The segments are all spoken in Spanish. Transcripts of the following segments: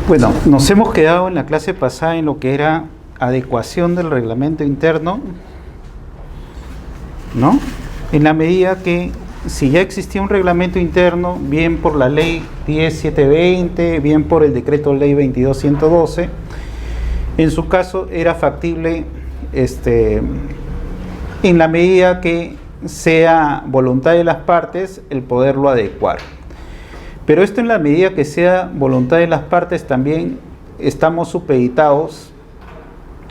Bueno, nos hemos quedado en la clase pasada en lo que era adecuación del reglamento interno, ¿no? En la medida que si ya existía un reglamento interno, bien por la ley 10720, bien por el decreto ley 22112, en su caso era factible, en la medida que sea voluntad de las partes, el poderlo adecuar. Pero esto en la medida que sea voluntad de las partes, también estamos supeditados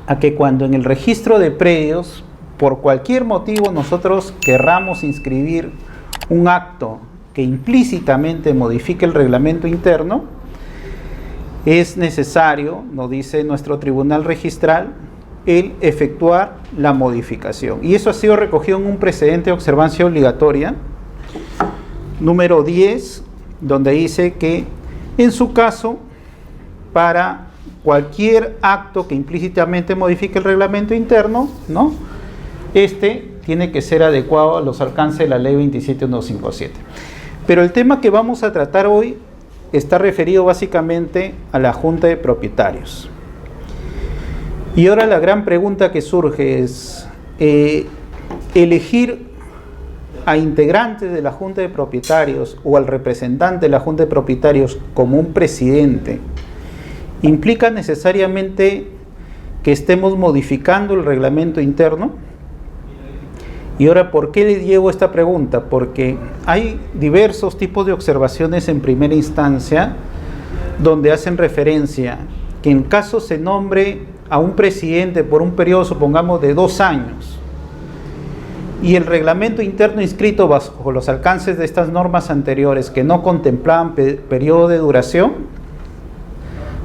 a que cuando en el registro de predios, por cualquier motivo, nosotros querramos inscribir un acto que implícitamente modifique el reglamento interno, es necesario, nos dice nuestro tribunal registral, el efectuar la modificación. Y eso ha sido recogido en un precedente de observancia obligatoria, número 10, donde dice que en su caso, para cualquier acto que implícitamente modifique el reglamento interno, ¿no?, tiene que ser adecuado a los alcances de la ley 27157. Pero el tema que vamos a tratar hoy está referido básicamente a la Junta de Propietarios. Y ahora la gran pregunta que surge es, elegir a integrantes de la Junta de Propietarios o al representante de la Junta de Propietarios como un presidente, ¿implica necesariamente que estemos modificando el reglamento interno? Y ahora, ¿por qué le llevo esta pregunta? Porque hay diversos tipos de observaciones en primera instancia donde hacen referencia que en caso se nombre a un presidente por un periodo, supongamos, de 2 años, y el reglamento interno inscrito bajo los alcances de estas normas anteriores que no contemplaban periodo de duración,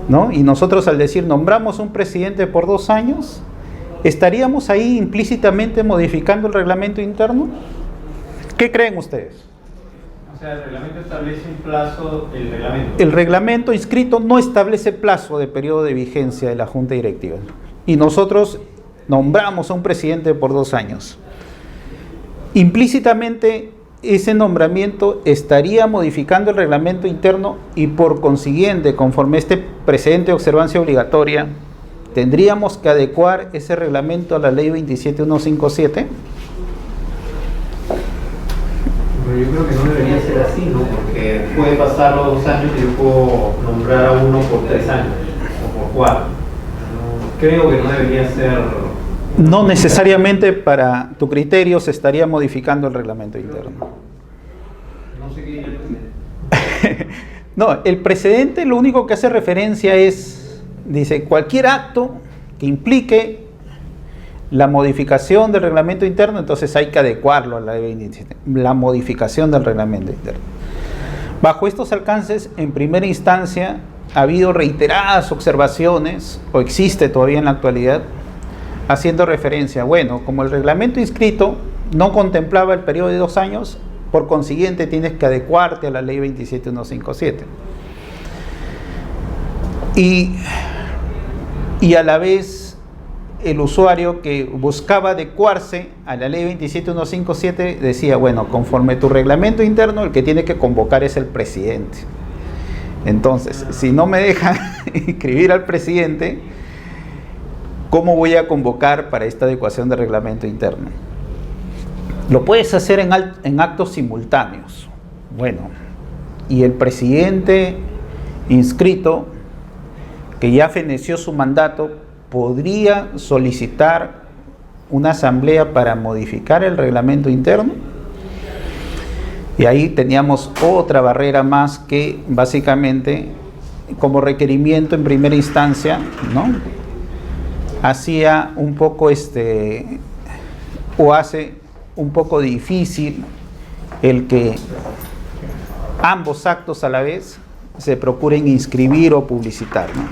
¿no?, y nosotros al decir nombramos un presidente por 2 años, ¿estaríamos ahí implícitamente modificando el reglamento interno? ¿Qué creen ustedes? O sea, el reglamento establece un plazo, El reglamento inscrito no establece plazo de periodo de vigencia de la Junta Directiva. Y nosotros nombramos a un presidente por 2 años. Implícitamente ese nombramiento estaría modificando el reglamento interno y por consiguiente, conforme este precedente de observancia obligatoria, ¿tendríamos que adecuar ese reglamento a la ley 27157? Pero yo creo que no debería ser así, ¿no? Porque puede pasar los 2 años y yo puedo nombrar a uno por 3 años o por 4. Creo que no debería ser... No necesariamente para tu criterio se estaría modificando el reglamento interno. No sé qué diría el presidente. No, el precedente lo único que hace referencia es, dice, cualquier acto que implique la modificación del reglamento interno, entonces hay que adecuarlo a la ley 27, la modificación del reglamento interno. Bajo estos alcances, en primera instancia, ha habido reiteradas observaciones, o existe todavía en la actualidad, haciendo referencia, bueno, como el reglamento inscrito no contemplaba el periodo de 2 años, por consiguiente tienes que adecuarte a la ley 27157. Y a la vez el usuario que buscaba adecuarse a la ley 27157 decía, bueno, conforme tu reglamento interno, el que tiene que convocar es el presidente. Entonces, si no me dejan inscribir al presidente, ¿cómo voy a convocar para esta adecuación de reglamento interno? Lo puedes hacer en actos simultáneos. Bueno, y el presidente inscrito, que ya feneció su mandato, podría solicitar una asamblea para modificar el reglamento interno. Y ahí teníamos otra barrera más que básicamente como requerimiento en primera instancia, ¿no?, hacía un poco o hace un poco difícil el que ambos actos a la vez se procuren inscribir o publicitar, ¿no?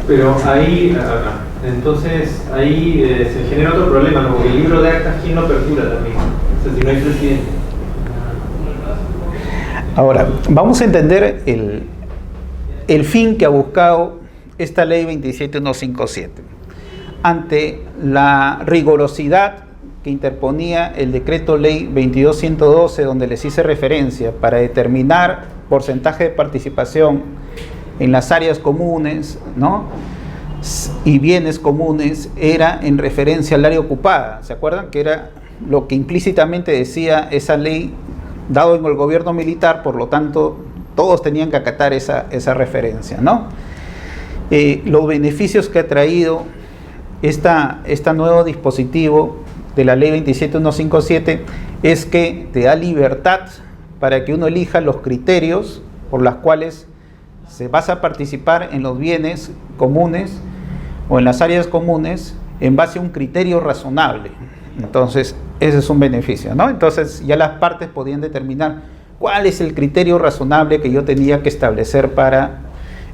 Pero ahí, entonces, ahí se genera otro problema, ¿no? Porque el libro de actas, ¿quién lo apertura también? O sea, si no hay presidente. Ahora, vamos a entender el fin que ha buscado esta ley 27157. Ante la rigurosidad que interponía el decreto ley 22.112, donde les hice referencia, para determinar porcentaje de participación en las áreas comunes, ¿no?, y bienes comunes, era en referencia al área ocupada. ¿Se acuerdan? Que era lo que implícitamente decía esa ley, dado en el gobierno militar, por lo tanto todos tenían que acatar esa referencia, ¿no? Los beneficios que ha traído este nuevo dispositivo de la ley 27.157 es que te da libertad para que uno elija los criterios por los cuales se vas a participar en los bienes comunes o en las áreas comunes en base a un criterio razonable. Entonces, ese es un beneficio, ¿no? Entonces, ya las partes podían determinar cuál es el criterio razonable que yo tenía que establecer para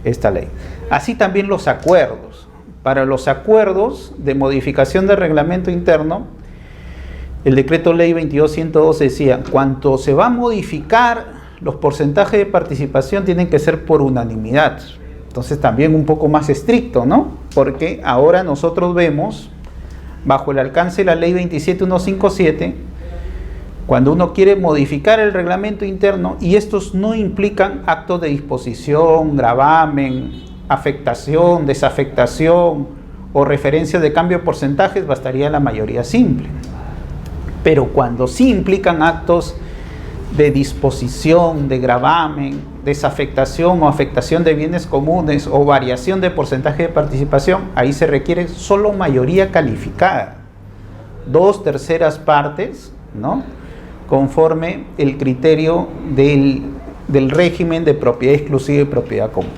esta ley. Así también los acuerdos. Para los acuerdos de modificación del reglamento interno, el decreto ley 22.112 decía, cuanto se va a modificar, los porcentajes de participación tienen que ser por unanimidad. Entonces también un poco más estricto, ¿no? Porque ahora nosotros vemos, bajo el alcance de la ley 27.157, cuando uno quiere modificar el reglamento interno, y estos no implican actos de disposición, gravamen, afectación, desafectación o referencia de cambio de porcentajes, bastaría la mayoría simple. Pero cuando sí implican actos de disposición, de gravamen, desafectación o afectación de bienes comunes o variación de porcentaje de participación, ahí se requiere solo mayoría calificada, 2/3 partes, ¿no?, conforme el criterio del régimen de propiedad exclusiva y propiedad común.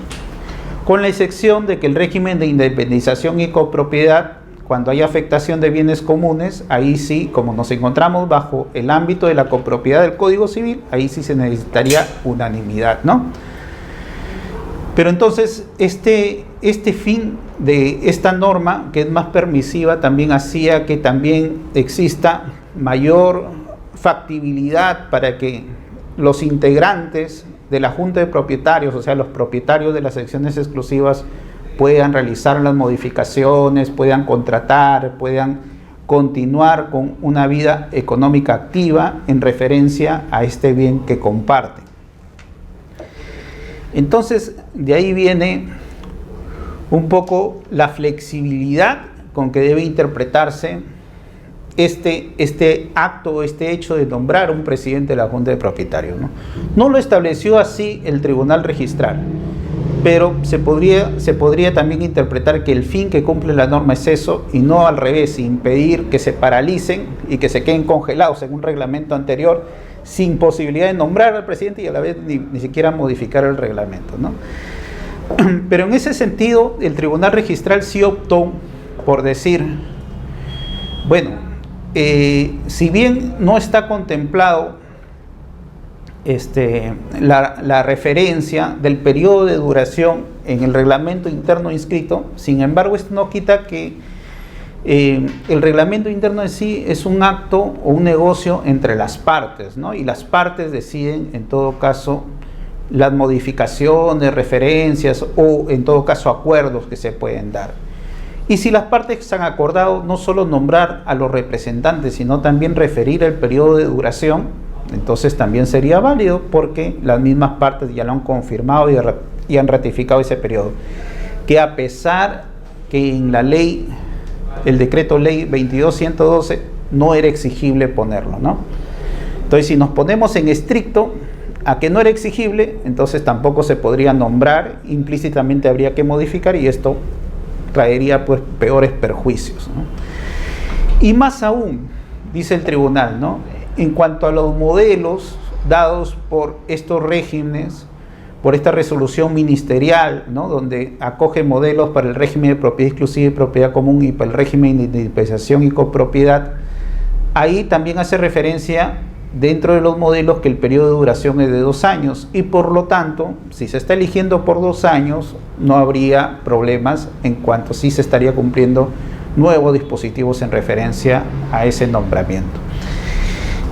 Con la excepción de que el régimen de independización y copropiedad, cuando hay afectación de bienes comunes, ahí sí, como nos encontramos bajo el ámbito de la copropiedad del Código Civil, ahí sí se necesitaría unanimidad, ¿no? Pero entonces, este fin de esta norma, que es más permisiva, también hacía que también exista mayor factibilidad para que los integrantes de la Junta de Propietarios, o sea, los propietarios de las secciones exclusivas, puedan realizar las modificaciones, puedan contratar, puedan continuar con una vida económica activa en referencia a este bien que comparten. Entonces, de ahí viene un poco la flexibilidad con que debe interpretarse este acto, este hecho de nombrar un presidente de la Junta de Propietarios, ¿no? No lo estableció así el Tribunal Registral, pero se podría también interpretar que el fin que cumple la norma es eso, y no al revés, impedir que se paralicen y que se queden congelados en un reglamento anterior sin posibilidad de nombrar al presidente y a la vez ni siquiera modificar el reglamento, ¿no? Pero en ese sentido, el Tribunal Registral sí optó por decir, bueno, si bien no está contemplado la referencia del periodo de duración en el reglamento interno inscrito, sin embargo, esto no quita que el reglamento interno en sí es un acto o un negocio entre las partes, ¿no? Y las partes deciden, en todo caso, las modificaciones, referencias o, en todo caso, acuerdos que se pueden dar. Y si las partes han acordado no solo nombrar a los representantes, sino también referir el periodo de duración, entonces también sería válido, porque las mismas partes ya lo han confirmado y han ratificado ese periodo. Que a pesar que en la ley, el decreto ley 22.112, no era exigible ponerlo, ¿no? Entonces, si nos ponemos en estricto a que no era exigible, entonces tampoco se podría nombrar, implícitamente habría que modificar, y esto traería pues peores perjuicios, ¿no? Y más aún, dice el tribunal, ¿no?, en cuanto a los modelos dados por estos regímenes, por esta resolución ministerial, ¿no?, donde acoge modelos para el régimen de propiedad exclusiva y propiedad común y para el régimen de indemnización y copropiedad, ahí también hace referencia dentro de los modelos que el periodo de duración es de 2 años, y por lo tanto, si se está eligiendo por 2 años, no habría problemas en cuanto sí se estaría cumpliendo nuevos dispositivos en referencia a ese nombramiento.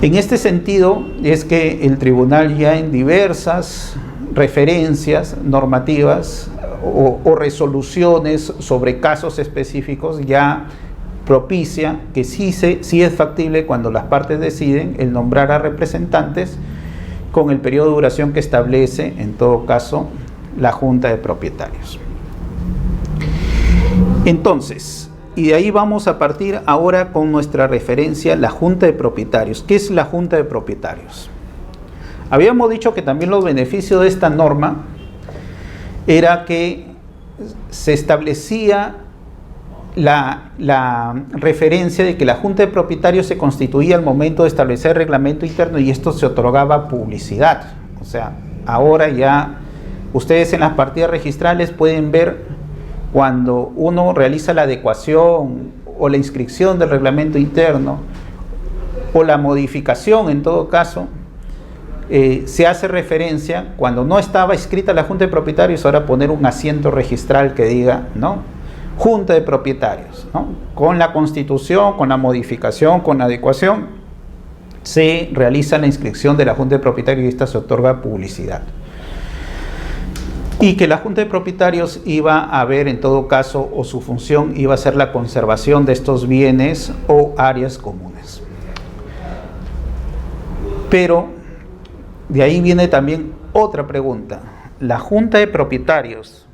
En este sentido es que el tribunal ya en diversas referencias normativas o resoluciones sobre casos específicos ya propicia que sí es factible, cuando las partes deciden, el nombrar a representantes con el periodo de duración que establece, en todo caso, la Junta de Propietarios. Entonces, y de ahí vamos a partir ahora con nuestra referencia, la Junta de Propietarios. ¿Qué es la Junta de Propietarios? Habíamos dicho que también los beneficios de esta norma era que se establecía la referencia de que la Junta de Propietarios se constituía al momento de establecer el reglamento interno, y esto se otorgaba publicidad. O sea, ahora ya ustedes en las partidas registrales pueden ver cuando uno realiza la adecuación o la inscripción del reglamento interno o la modificación, en todo caso, se hace referencia, cuando no estaba escrita la Junta de Propietarios, ahora poner un asiento registral que diga, ¿no?, Junta de Propietarios, ¿no? Con la constitución, con la modificación, con la adecuación, se realiza la inscripción de la Junta de Propietarios y esta se otorga publicidad. Y que la Junta de Propietarios iba a ver, en todo caso, o su función iba a ser la conservación de estos bienes o áreas comunes. Pero de ahí viene también otra pregunta. La Junta de Propietarios,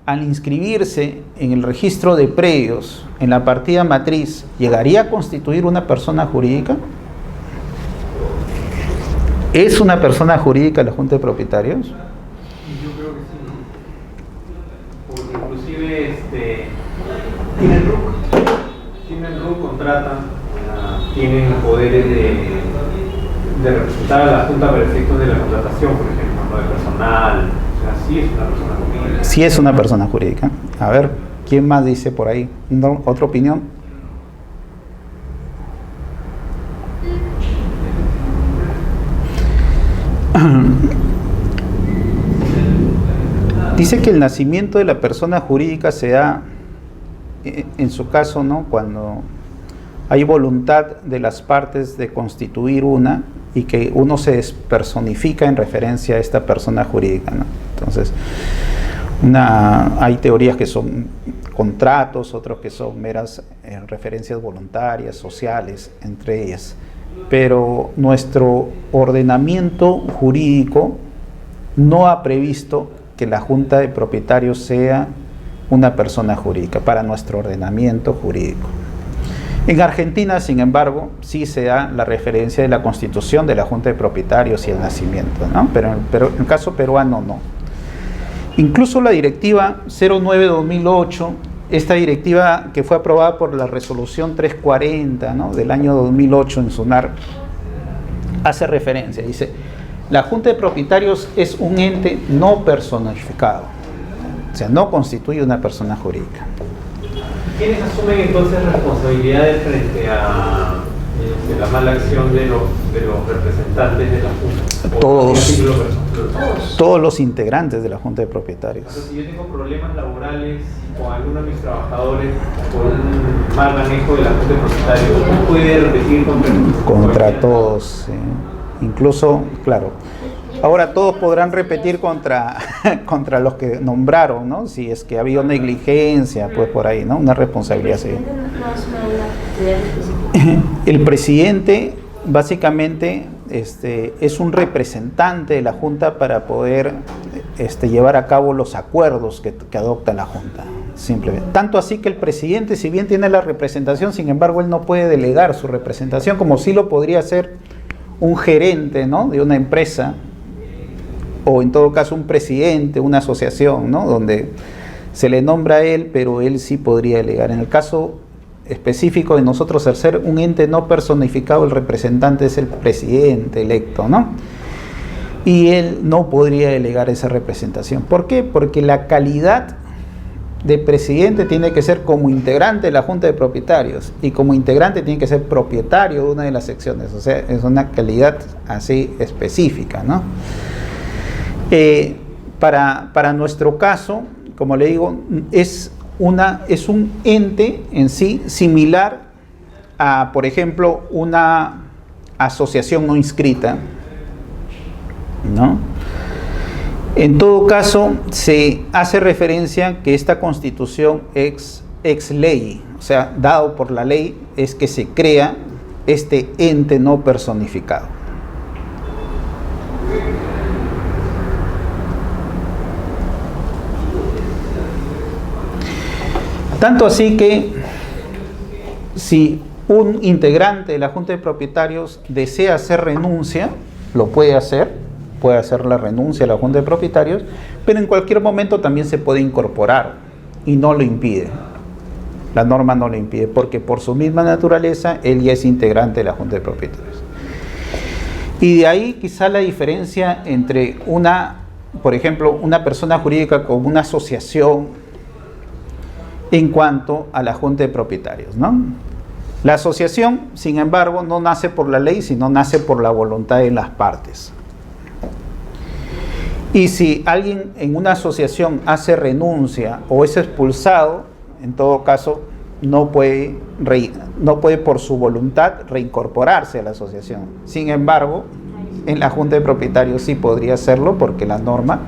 al inscribirse en el registro de predios, en la partida matriz, ¿llegaría a constituir una persona jurídica? ¿Es una persona jurídica la Junta de Propietarios? Tienen RUC, contratan, tienen poderes de representar a la Junta para efectos de la contratación, por ejemplo, ¿no?, de personal. O sea, sí es una persona jurídica. Sí es una persona jurídica. A ver, ¿quién más dice por ahí? ¿Otra opinión? Dice que el nacimiento de la persona jurídica se da, en su caso, ¿no?, cuando hay voluntad de las partes de constituir una y que uno se despersonifica en referencia a esta persona jurídica, ¿no? Entonces, hay teorías que son contratos, otros que son meras referencias voluntarias, sociales, entre ellas. Pero nuestro ordenamiento jurídico no ha previsto que la Junta de Propietarios sea una persona jurídica para nuestro ordenamiento jurídico. En Argentina, sin embargo, sí se da la referencia de la constitución de la Junta de Propietarios y el nacimiento, ¿no? Pero en el caso peruano no. Incluso la directiva 09-2008, esta directiva que fue aprobada por la resolución 340, ¿no?, del año 2008 en SUNAR, hace referencia, dice: la Junta de Propietarios es un ente no personificado, o sea, no constituye una persona jurídica. ¿Quiénes asumen entonces responsabilidades frente a la mala acción de los representantes de la Junta? Todos los integrantes de la Junta de Propietarios. Entonces, si yo tengo problemas laborales con alguno de mis trabajadores por un mal manejo de la Junta de Propietarios, ¿cómo puede repetir contra todos? Sí. Incluso, claro, ahora todos podrán repetir contra los que nombraron, ¿no? Si es que ha habido negligencia, pues por ahí, ¿no? Una responsabilidad civil. El presidente, básicamente, es un representante de la Junta para poder llevar a cabo los acuerdos que adopta la Junta, simplemente. Tanto así que el presidente, si bien tiene la representación, sin embargo, él no puede delegar su representación, como sí lo podría hacer un gerente, ¿no?, de una empresa, o en todo caso un presidente, una asociación, ¿no?, donde se le nombra a él, pero él sí podría delegar. En el caso específico de nosotros, al ser un ente no personificado, el representante es el presidente electo, ¿no? Y él no podría delegar esa representación. ¿Por qué? Porque la calidad de presidente tiene que ser como integrante de la Junta de Propietarios, y como integrante tiene que ser propietario de una de las secciones, o sea, es una calidad así específica, ¿no? Para nuestro caso, como le digo, es un ente en sí similar a, por ejemplo, una asociación no inscrita, ¿no? En todo caso, se hace referencia que esta constitución ex ley, o sea, dado por la ley, es que se crea este ente no personificado. Tanto así que si un integrante de la Junta de Propietarios desea hacer renuncia, lo puede hacer la renuncia a la Junta de Propietarios, pero en cualquier momento también se puede incorporar y no lo impide. La norma no lo impide porque por su misma naturaleza él ya es integrante de la Junta de Propietarios. Y de ahí quizá la diferencia entre por ejemplo, una persona jurídica con una asociación en cuanto a la Junta de Propietarios, ¿no? La asociación, sin embargo, no nace por la ley, sino nace por la voluntad de las partes. Y si alguien en una asociación hace renuncia o es expulsado, en todo caso, no puede por su voluntad reincorporarse a la asociación. Sin embargo, en la Junta de Propietarios sí podría hacerlo porque la norma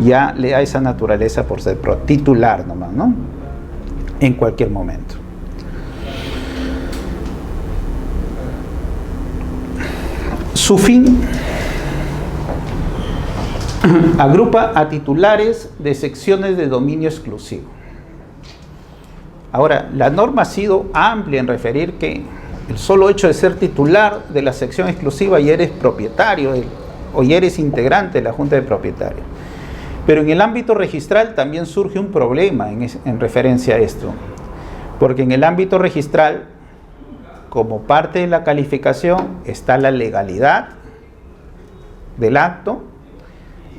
ya le da esa naturaleza por ser titular nomás, ¿no? En cualquier momento. Su fin: agrupa a titulares de secciones de dominio exclusivo. Ahora, la norma ha sido amplia en referir que el solo hecho de ser titular de la sección exclusiva ya eres propietario o ya eres integrante de la Junta de Propietarios. Pero en el ámbito registral también surge un problema en referencia a esto, porque en el ámbito registral, como parte de la calificación, está la legalidad del acto,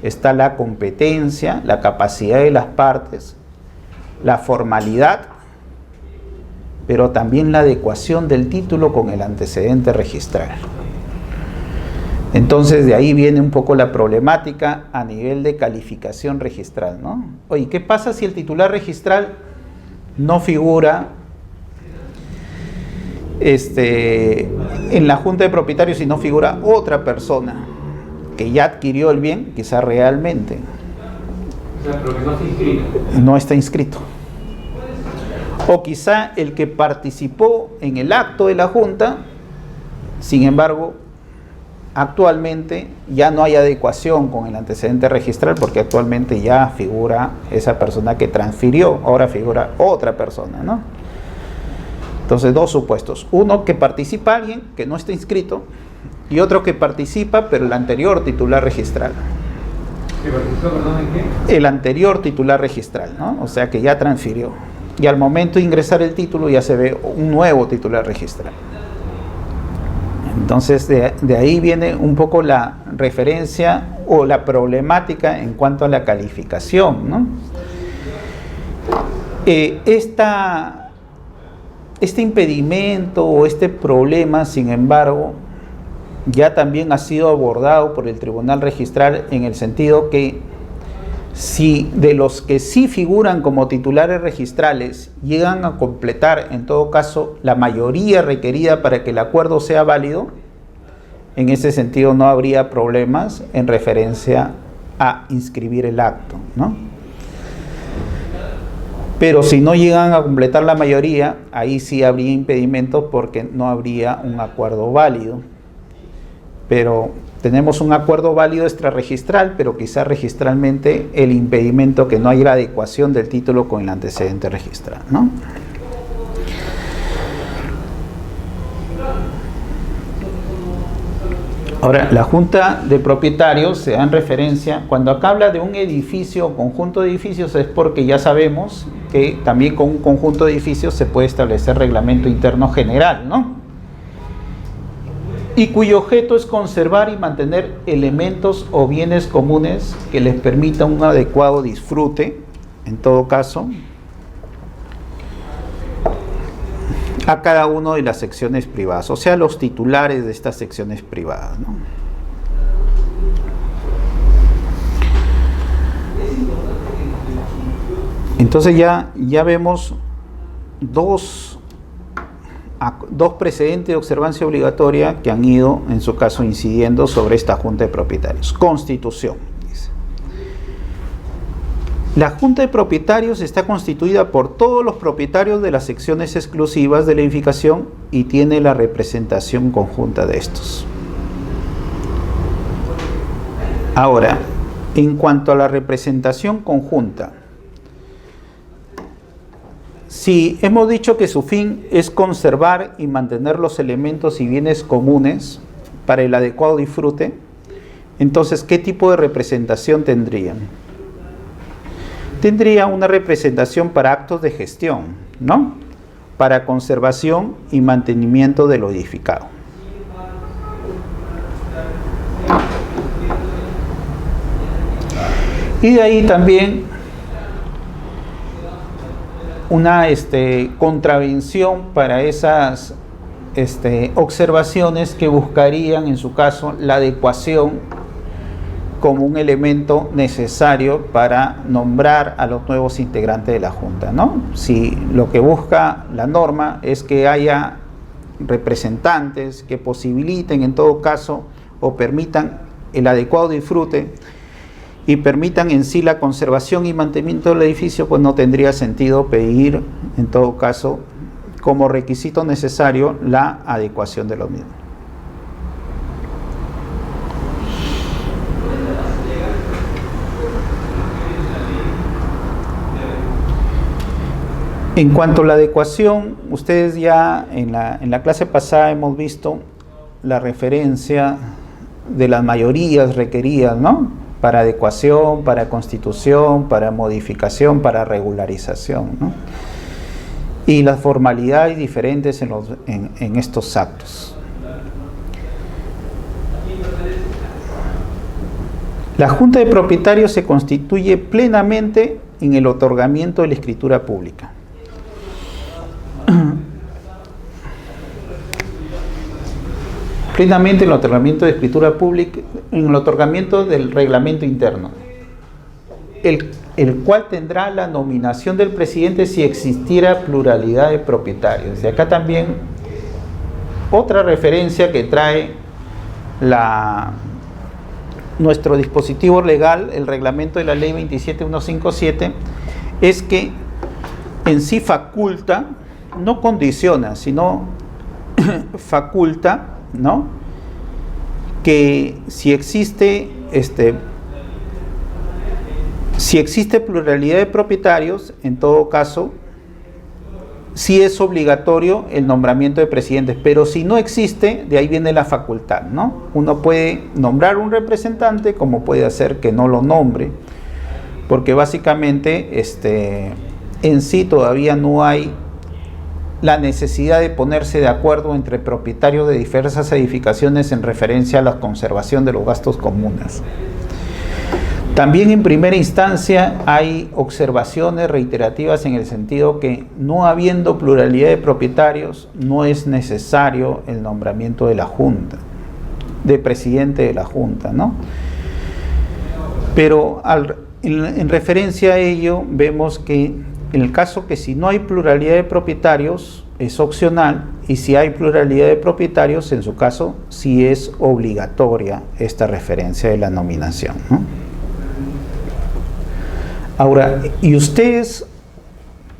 está la competencia, la capacidad de las partes, la formalidad, pero también la adecuación del título con el antecedente registral. Entonces de ahí viene un poco la problemática a nivel de calificación registral, ¿no? Oye, ¿qué pasa si el titular registral no figura en la Junta de Propietarios y no figura otra persona que ya adquirió el bien, quizá realmente? O sea, pero que no está inscrito. No está inscrito. O quizá el que participó en el acto de la Junta, sin embargo, actualmente ya no hay adecuación con el antecedente registral porque actualmente ya figura esa persona que transfirió, ahora figura otra persona, ¿no? Entonces, dos supuestos: uno, que participa alguien que no está inscrito, y otro que participa pero el anterior titular registral. ¿Que participó, perdón, en qué? El anterior titular registral, ¿no? O sea que ya transfirió, y al momento de ingresar el título ya se ve un nuevo titular registral. Entonces de ahí viene un poco la referencia o la problemática en cuanto a la calificación, ¿no? Este impedimento o este problema, sin embargo, ya también ha sido abordado por el Tribunal Registral en el sentido que si de los que sí figuran como titulares registrales llegan a completar, en todo caso, la mayoría requerida para que el acuerdo sea válido, en ese sentido no habría problemas en referencia a inscribir el acto, ¿no? Pero si no llegan a completar la mayoría, ahí sí habría impedimentos porque no habría un acuerdo válido. Pero tenemos un acuerdo válido extrarregistral, pero quizás registralmente el impedimento que no hay la adecuación del título con el antecedente registral, ¿no? Ahora, la Junta de Propietarios se da en referencia, cuando acá habla de un edificio o conjunto de edificios, es porque ya sabemos que también con un conjunto de edificios se puede establecer reglamento interno general, ¿no? Y cuyo objeto es conservar y mantener elementos o bienes comunes que les permitan un adecuado disfrute, en todo caso, a cada una de las secciones privadas, o sea, los titulares de estas secciones privadas, ¿no? Entonces ya vemos dos precedentes de observancia obligatoria que han ido, en su caso, incidiendo sobre esta Junta de Propietarios. Constitución, dice. La Junta de Propietarios está constituida por todos los propietarios de las secciones exclusivas de la edificación y tiene la representación conjunta de estos. Ahora, en cuanto a la representación conjunta, si hemos dicho que su fin es conservar y mantener los elementos y bienes comunes para el adecuado disfrute, entonces, ¿qué tipo de representación tendrían? Tendría una representación para actos de gestión, ¿no? Para conservación y mantenimiento de lo edificado. Y de ahí también una contravención para esas observaciones que buscarían, en su caso, la adecuación como un elemento necesario para nombrar a los nuevos integrantes de la Junta, ¿no? Si lo que busca la norma es que haya representantes que posibiliten, en todo caso, o permitan el adecuado disfrute y permitan en sí la conservación y mantenimiento del edificio, pues no tendría sentido pedir, en todo caso, como requisito necesario, la adecuación de los mismos. En cuanto a la adecuación, ustedes ya en la clase pasada hemos visto la referencia de las mayorías requeridas, ¿no? Para adecuación, para constitución, para modificación, para regularización, ¿no? Y las formalidades diferentes en estos actos. La Junta de Propietarios se constituye plenamente en el otorgamiento de la escritura pública. Plenamente en el otorgamiento de escritura pública, en el otorgamiento del reglamento interno, el cual tendrá la nominación del presidente si existiera pluralidad de propietarios. Y acá también otra referencia que trae nuestro dispositivo legal, el reglamento de la ley 27157, es que en sí faculta, no condiciona, sino faculta, ¿no? Que si existe pluralidad de propietarios, en todo caso, sí es obligatorio el nombramiento de presidentes, pero si no existe, de ahí viene la facultad, ¿no? Uno puede nombrar un representante, como puede hacer que no lo nombre, porque básicamente en sí todavía no hay la necesidad de ponerse de acuerdo entre propietarios de diversas edificaciones en referencia a la conservación de los gastos comunes. También en primera instancia hay observaciones reiterativas en el sentido que no habiendo pluralidad de propietarios no es necesario el nombramiento de la Junta, de presidente de la Junta, ¿no? Pero en referencia a ello vemos que en el caso que si no hay pluralidad de propietarios es opcional, y si hay pluralidad de propietarios, en su caso sí es obligatoria esta referencia de la nominación, ¿no? Ahora, y ustedes,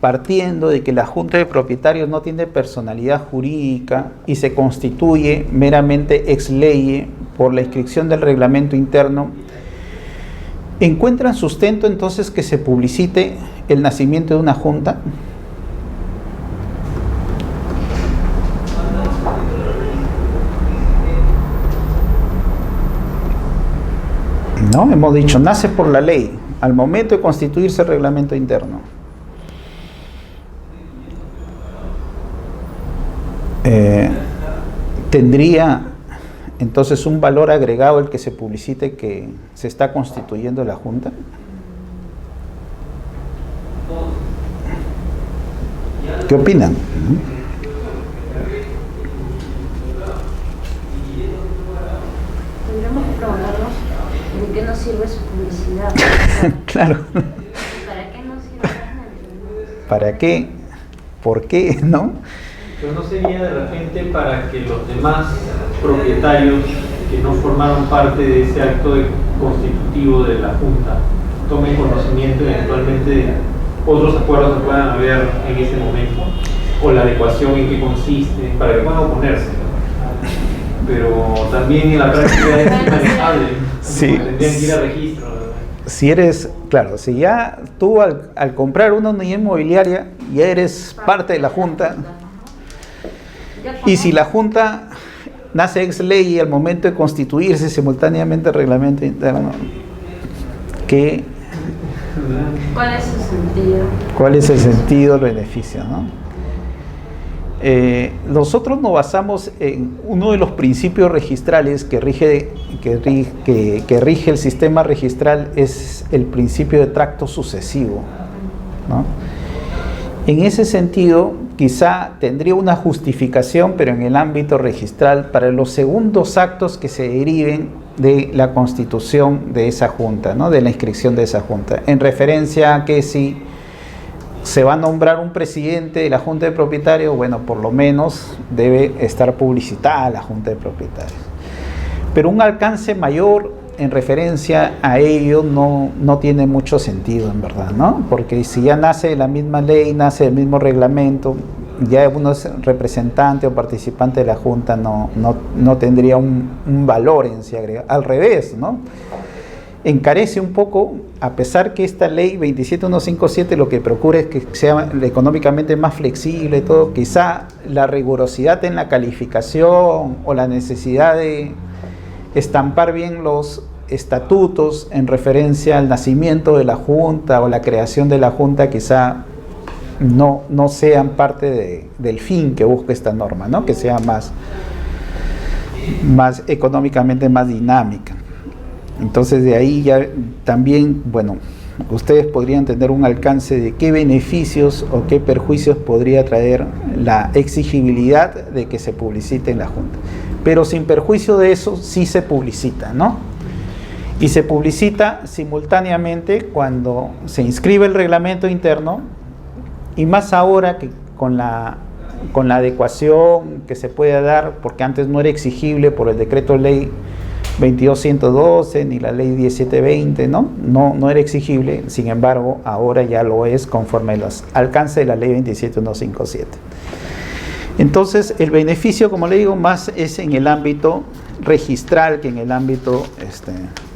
partiendo de que la Junta de Propietarios no tiene personalidad jurídica y se constituye meramente ex lege por la inscripción del reglamento interno, ¿encuentran sustento entonces que se publicite el nacimiento de una junta? No, hemos dicho, nace por la ley, al momento de constituirse el reglamento interno. ¿Tendría entonces un valor agregado el que se publicite que se está constituyendo la Junta? ¿Qué opinan? Tendríamos que preguntarnos de qué nos sirve su publicidad. Claro. ¿Para qué nos sirve? ¿Para qué? ¿Por qué? ¿No? Pero no sería de repente para que los demás propietarios que no formaron parte de ese acto constitutivo de la Junta tomen conocimiento y eventualmente otros acuerdos que puedan haber en ese momento, o la adecuación en qué consiste, para que puedan oponerse. Pero también en la práctica es manejable, Sí. tendrían que ir a registro. Si eres, claro, si ya tú al comprar una unidad inmobiliaria ya eres parte de la Junta, y si la Junta nace ex ley y al momento de constituirse simultáneamente el reglamento interno, ¿Cuál es su sentido? ¿cuál es el sentido, el beneficio, no? Nosotros nos basamos en uno de los principios registrales que rige el sistema registral, es el principio de tracto sucesivo, ¿no? En ese sentido, quizá tendría una justificación, pero en el ámbito registral, para los segundos actos que se deriven de la constitución de esa junta, ¿no? De la inscripción de esa junta, en referencia a que si se va a nombrar un presidente de la Junta de Propietarios, bueno, por lo menos debe estar publicitada la Junta de Propietarios. Pero un alcance mayor en referencia a ello no tiene mucho sentido, en verdad, ¿no? Porque si ya nace de la misma ley, nace del mismo reglamento, ya uno es representante o participante de la Junta, no tendría un valor en sí agregado. Al revés, ¿no? Encarece un poco, a pesar que esta ley 27157 lo que procura es que sea económicamente más flexible y todo, quizá la rigurosidad en la calificación o la necesidad de estampar bien los estatutos en referencia al nacimiento de la Junta o la creación de la Junta, quizá no sean parte del fin que busca esta norma, ¿no? Que sea más económicamente más dinámica. Entonces de ahí ya también, bueno, ustedes podrían tener un alcance de qué beneficios o qué perjuicios podría traer la exigibilidad de que se publicite en la Junta. Pero sin perjuicio de eso, sí se publicita, ¿no? Y se publicita simultáneamente cuando se inscribe el reglamento interno, y más ahora que con la adecuación que se puede dar, porque antes no era exigible por el decreto ley 22.112 ni la ley 17.20, no era exigible. Sin embargo, ahora ya lo es conforme los alcances de la ley 27.157. Entonces, el beneficio, como le digo, más es en el ámbito registral que en el ámbito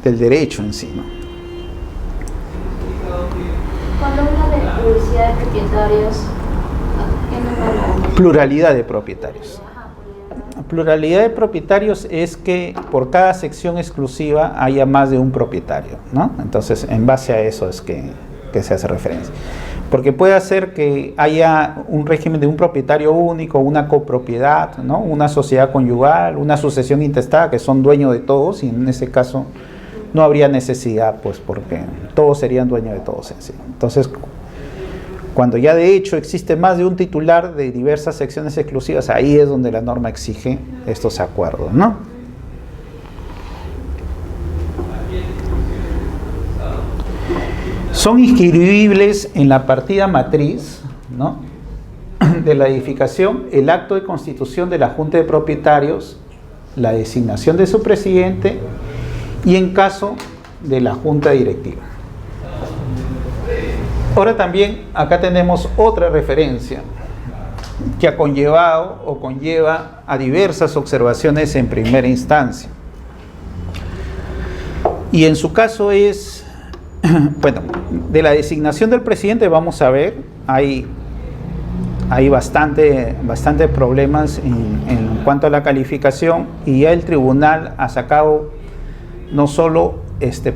del derecho en sí, ¿no? Cuando habla de publicidad de propietarios, ¿qué número? Pluralidad de propietarios. Pluralidad de propietarios es que por cada sección exclusiva haya más de un propietario, ¿no? Entonces, en base a eso es que se hace referencia. Porque puede ser que haya un régimen de un propietario único, una copropiedad, ¿no? Una sociedad conyugal, una sucesión intestada, que son dueños de todos, y en ese caso no habría necesidad, pues, porque todos serían dueños de todos en sí. Entonces, cuando ya de hecho existe más de un titular de diversas secciones exclusivas, ahí es donde la norma exige estos acuerdos, ¿no? Son inscribibles en la partida matriz, ¿no?, de la edificación, el acto de constitución de la Junta de Propietarios, la designación de su presidente y en caso de la Junta Directiva. Ahora también acá tenemos otra referencia que ha conllevado o conlleva a diversas observaciones en primera instancia. Y en su caso es, bueno, de la designación del presidente vamos a ver, hay bastante problemas en cuanto a la calificación, y ya el tribunal ha sacado no solo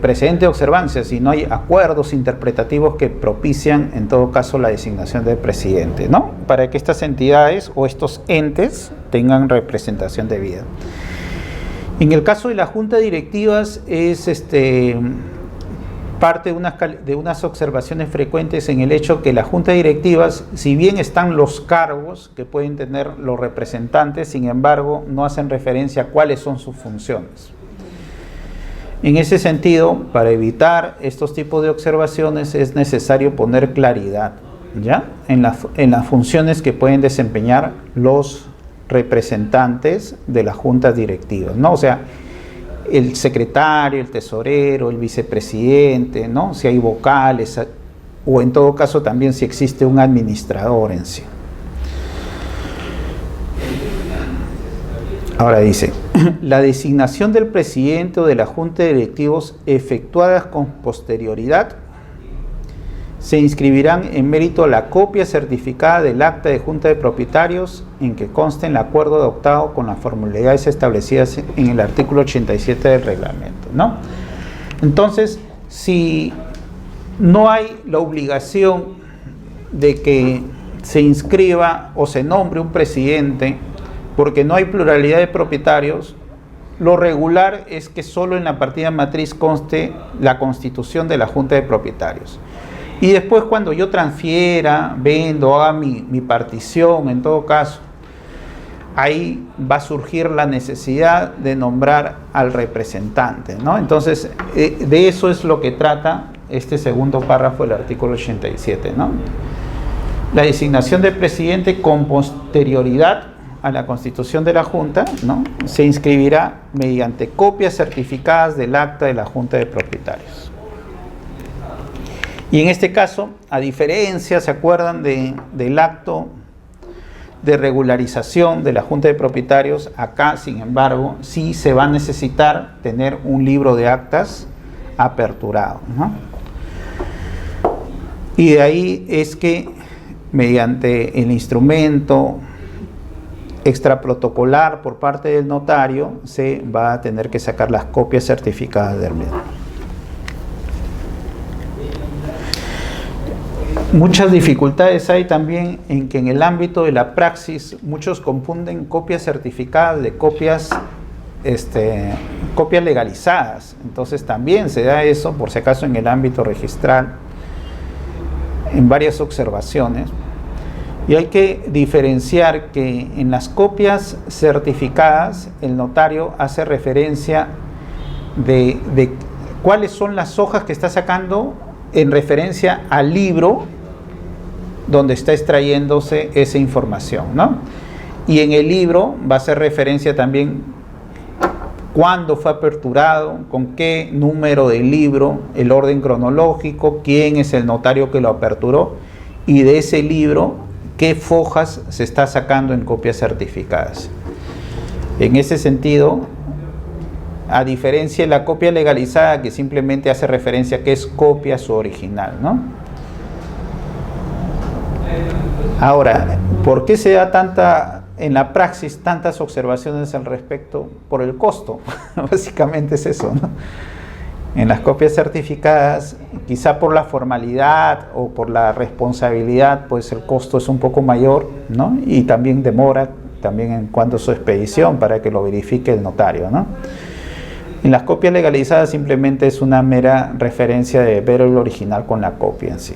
precedente de observancia, sino hay acuerdos interpretativos que propician en todo caso la designación del presidente, ¿no?, para que estas entidades o estos entes tengan representación debida. En el caso de las juntas directivas es parte de unas observaciones frecuentes en el hecho que las juntas directivas, si bien están los cargos que pueden tener los representantes, sin embargo no hacen referencia a cuáles son sus funciones. En ese sentido, para evitar estos tipos de observaciones es necesario poner claridad, ¿ya?, en las funciones que pueden desempeñar los representantes de las juntas directivas, ¿no? O sea, el secretario, el tesorero, el vicepresidente, ¿no? Si hay vocales, o en todo caso también si existe un administrador en sí. Ahora dice, la designación del presidente o de la junta de directivos efectuadas con posterioridad se inscribirán en mérito a la copia certificada del acta de junta de propietarios en que conste el acuerdo adoptado con las formalidades establecidas en el artículo 87 del reglamento, ¿no? Entonces, si no hay la obligación de que se inscriba o se nombre un presidente, porque no hay pluralidad de propietarios, lo regular es que solo en la partida matriz conste la constitución de la junta de propietarios. Y después cuando yo transfiera, vendo, haga mi partición, en todo caso, ahí va a surgir la necesidad de nombrar al representante, ¿no? Entonces, de eso es lo que trata este segundo párrafo del artículo 87, ¿no? La designación del presidente con posterioridad a la constitución de la Junta, ¿no? Se inscribirá mediante copias certificadas del acta de la Junta de Propietarios. Y en este caso, a diferencia, ¿se acuerdan del acto de regularización de la Junta de Propietarios? Acá, sin embargo, sí se va a necesitar tener un libro de actas aperturado, ¿no? Y de ahí es que mediante el instrumento extraprotocolar por parte del notario se va a tener que sacar las copias certificadas del mismo. Muchas dificultades hay también en que en el ámbito de la praxis muchos confunden copias certificadas de copias legalizadas. Entonces también se da eso, por si acaso, en el ámbito registral, en varias observaciones. Y hay que diferenciar que en las copias certificadas el notario hace referencia de cuáles son las hojas que está sacando en referencia al libro donde está extrayéndose esa información, ¿no? Y en el libro va a hacer referencia también cuándo fue aperturado, con qué número del libro, el orden cronológico, quién es el notario que lo aperturó, y de ese libro qué fojas se está sacando en copias certificadas. En ese sentido, a diferencia de la copia legalizada, que simplemente hace referencia a que es copia a su original, ¿no? Ahora, ¿por qué se da en la praxis tantas observaciones al respecto? Por el costo. Básicamente es eso, ¿no? En las copias certificadas, quizá por la formalidad o por la responsabilidad, pues el costo es un poco mayor, ¿no? Y también demora también en cuanto a su expedición para que lo verifique el notario, ¿no? En las copias legalizadas simplemente es una mera referencia de ver el original con la copia en sí.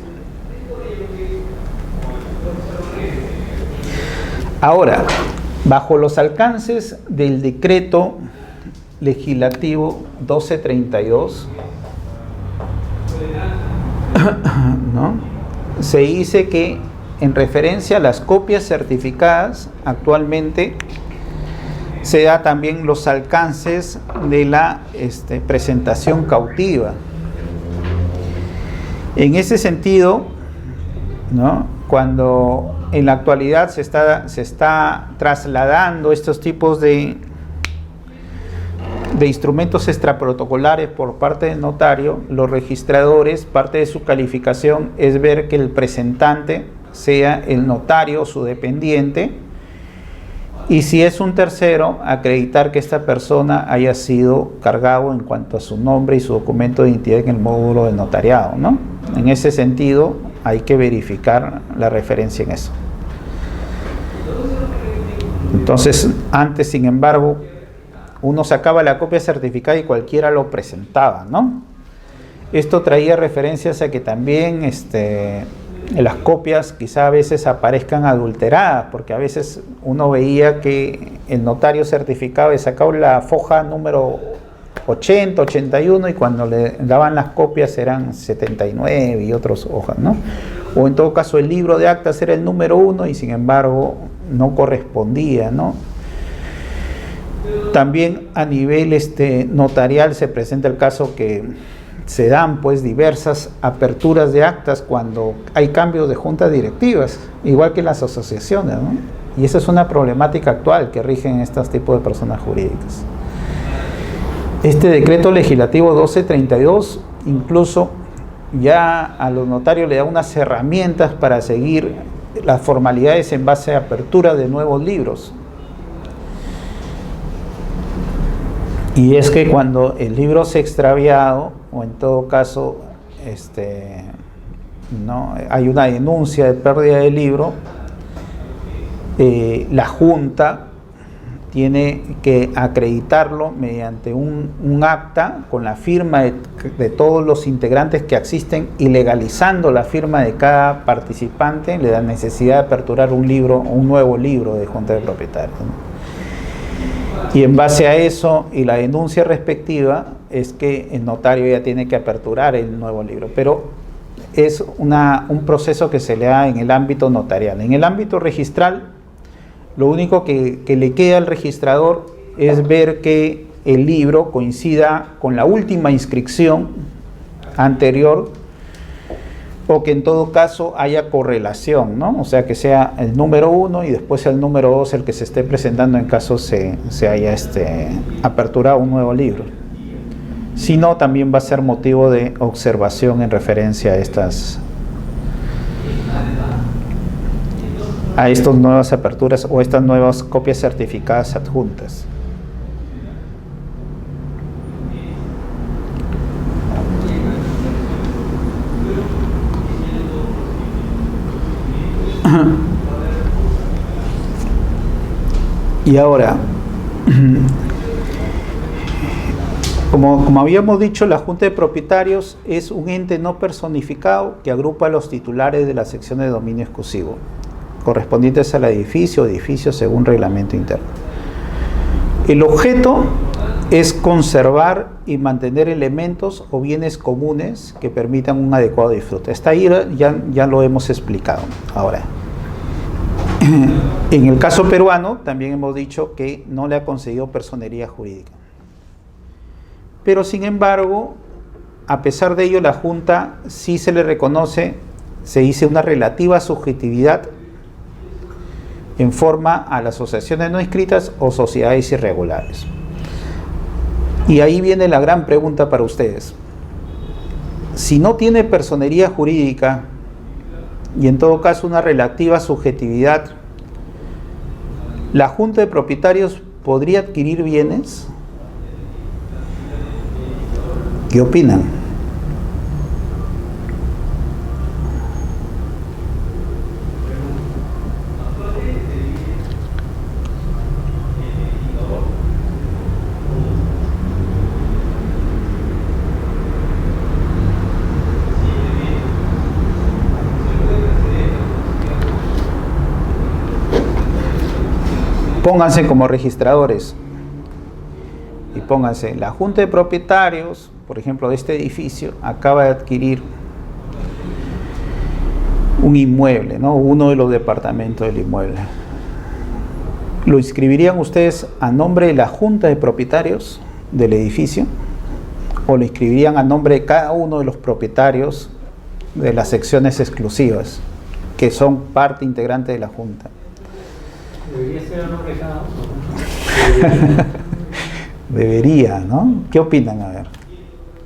Ahora, bajo los alcances del decreto legislativo 1232, ¿no?, se dice que en referencia a las copias certificadas actualmente se da también los alcances de la presentación cautiva. En ese sentido, ¿no?, cuando en la actualidad se está trasladando estos tipos de instrumentos extraprotocolares por parte del notario, los registradores, parte de su calificación es ver que el presentante sea el notario o su dependiente, y si es un tercero, acreditar que esta persona haya sido cargado en cuanto a su nombre y su documento de identidad en el módulo del notariado, ¿no? En ese sentido, hay que verificar la referencia en eso. Entonces, antes, sin embargo, uno sacaba la copia certificada y cualquiera lo presentaba, ¿no? Esto traía referencias a que también las copias quizá a veces aparezcan adulteradas, porque a veces uno veía que el notario certificado había sacado la foja número 80, 81, y cuando le daban las copias eran 79 y otras hojas, ¿no? O en todo caso el libro de actas era el número 1 y sin embargo no correspondía, ¿no? También a nivel notarial se presenta el caso que se dan pues diversas aperturas de actas cuando hay cambios de juntas directivas, igual que en las asociaciones, ¿no? Y esa es una problemática actual que rigen estos tipos de personas jurídicas. Este decreto legislativo 1232 incluso ya a los notarios le da unas herramientas para seguir las formalidades en base a apertura de nuevos libros. Y es que cuando el libro se ha extraviado, o en todo caso ¿no? hay una denuncia de pérdida del libro, la Junta tiene que acreditarlo mediante un acta con la firma de todos los integrantes que asisten y legalizando la firma de cada participante, le da necesidad de aperturar un nuevo libro de Junta de Propietarios, ¿no? Y en base a eso y la denuncia respectiva es que el notario ya tiene que aperturar el nuevo libro, pero es un proceso que se le da en el ámbito notarial. En el ámbito registral, lo único que le queda al registrador es ver que el libro coincida con la última inscripción anterior, o que en todo caso haya correlación, ¿no? O sea, que sea el número 1 y después el número 2 el que se esté presentando en caso se haya aperturado un nuevo libro. Si no, también va a ser motivo de observación en referencia a estas nuevas aperturas o estas nuevas copias certificadas adjuntas. Y ahora, como habíamos dicho, la Junta de Propietarios es un ente no personificado que agrupa a los titulares de las secciones de dominio exclusivo, correspondientes al edificio según reglamento interno. El objeto es conservar y mantener elementos o bienes comunes que permitan un adecuado disfrute. Hasta ahí ya lo hemos explicado. Ahora, en el caso peruano también hemos dicho que no le ha concedido personería jurídica. Pero sin embargo, a pesar de ello, la Junta sí se le reconoce, se dice, una relativa subjetividad en forma a las asociaciones no inscritas o sociedades irregulares. Y ahí viene la gran pregunta para ustedes. Si no tiene personería jurídica y en todo caso una relativa subjetividad, ¿la Junta de Propietarios podría adquirir bienes? ¿Qué opinan? Pónganse como registradores y pónganse, la Junta de Propietarios, por ejemplo, de este edificio, acaba de adquirir un inmueble, ¿no? Uno de los departamentos del inmueble. ¿Lo inscribirían ustedes a nombre de la Junta de Propietarios del edificio? ¿O lo inscribirían a nombre de cada uno de los propietarios de las secciones exclusivas, que son parte integrante de la Junta? Debería ser a nombre de cada uno. Debería, ¿no? ¿Qué opinan? A ver.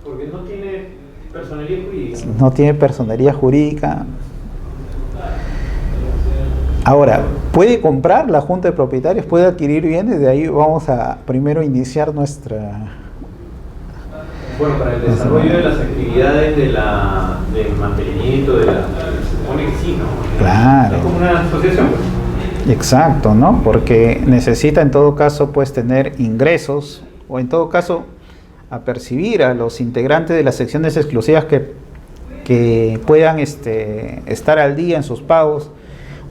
Porque no tiene personería jurídica. No tiene personería jurídica. Ahora, ¿puede comprar la Junta de Propietarios? ¿Puede adquirir bienes? De ahí vamos a primero iniciar nuestra... Bueno, para el desarrollo de las actividades del mantenimiento, se supone que sí, ¿no? Claro. Es como una asociación, pues. Exacto, ¿no? Porque necesita en todo caso pues tener ingresos o en todo caso apercibir a los integrantes de las secciones exclusivas que puedan estar al día en sus pagos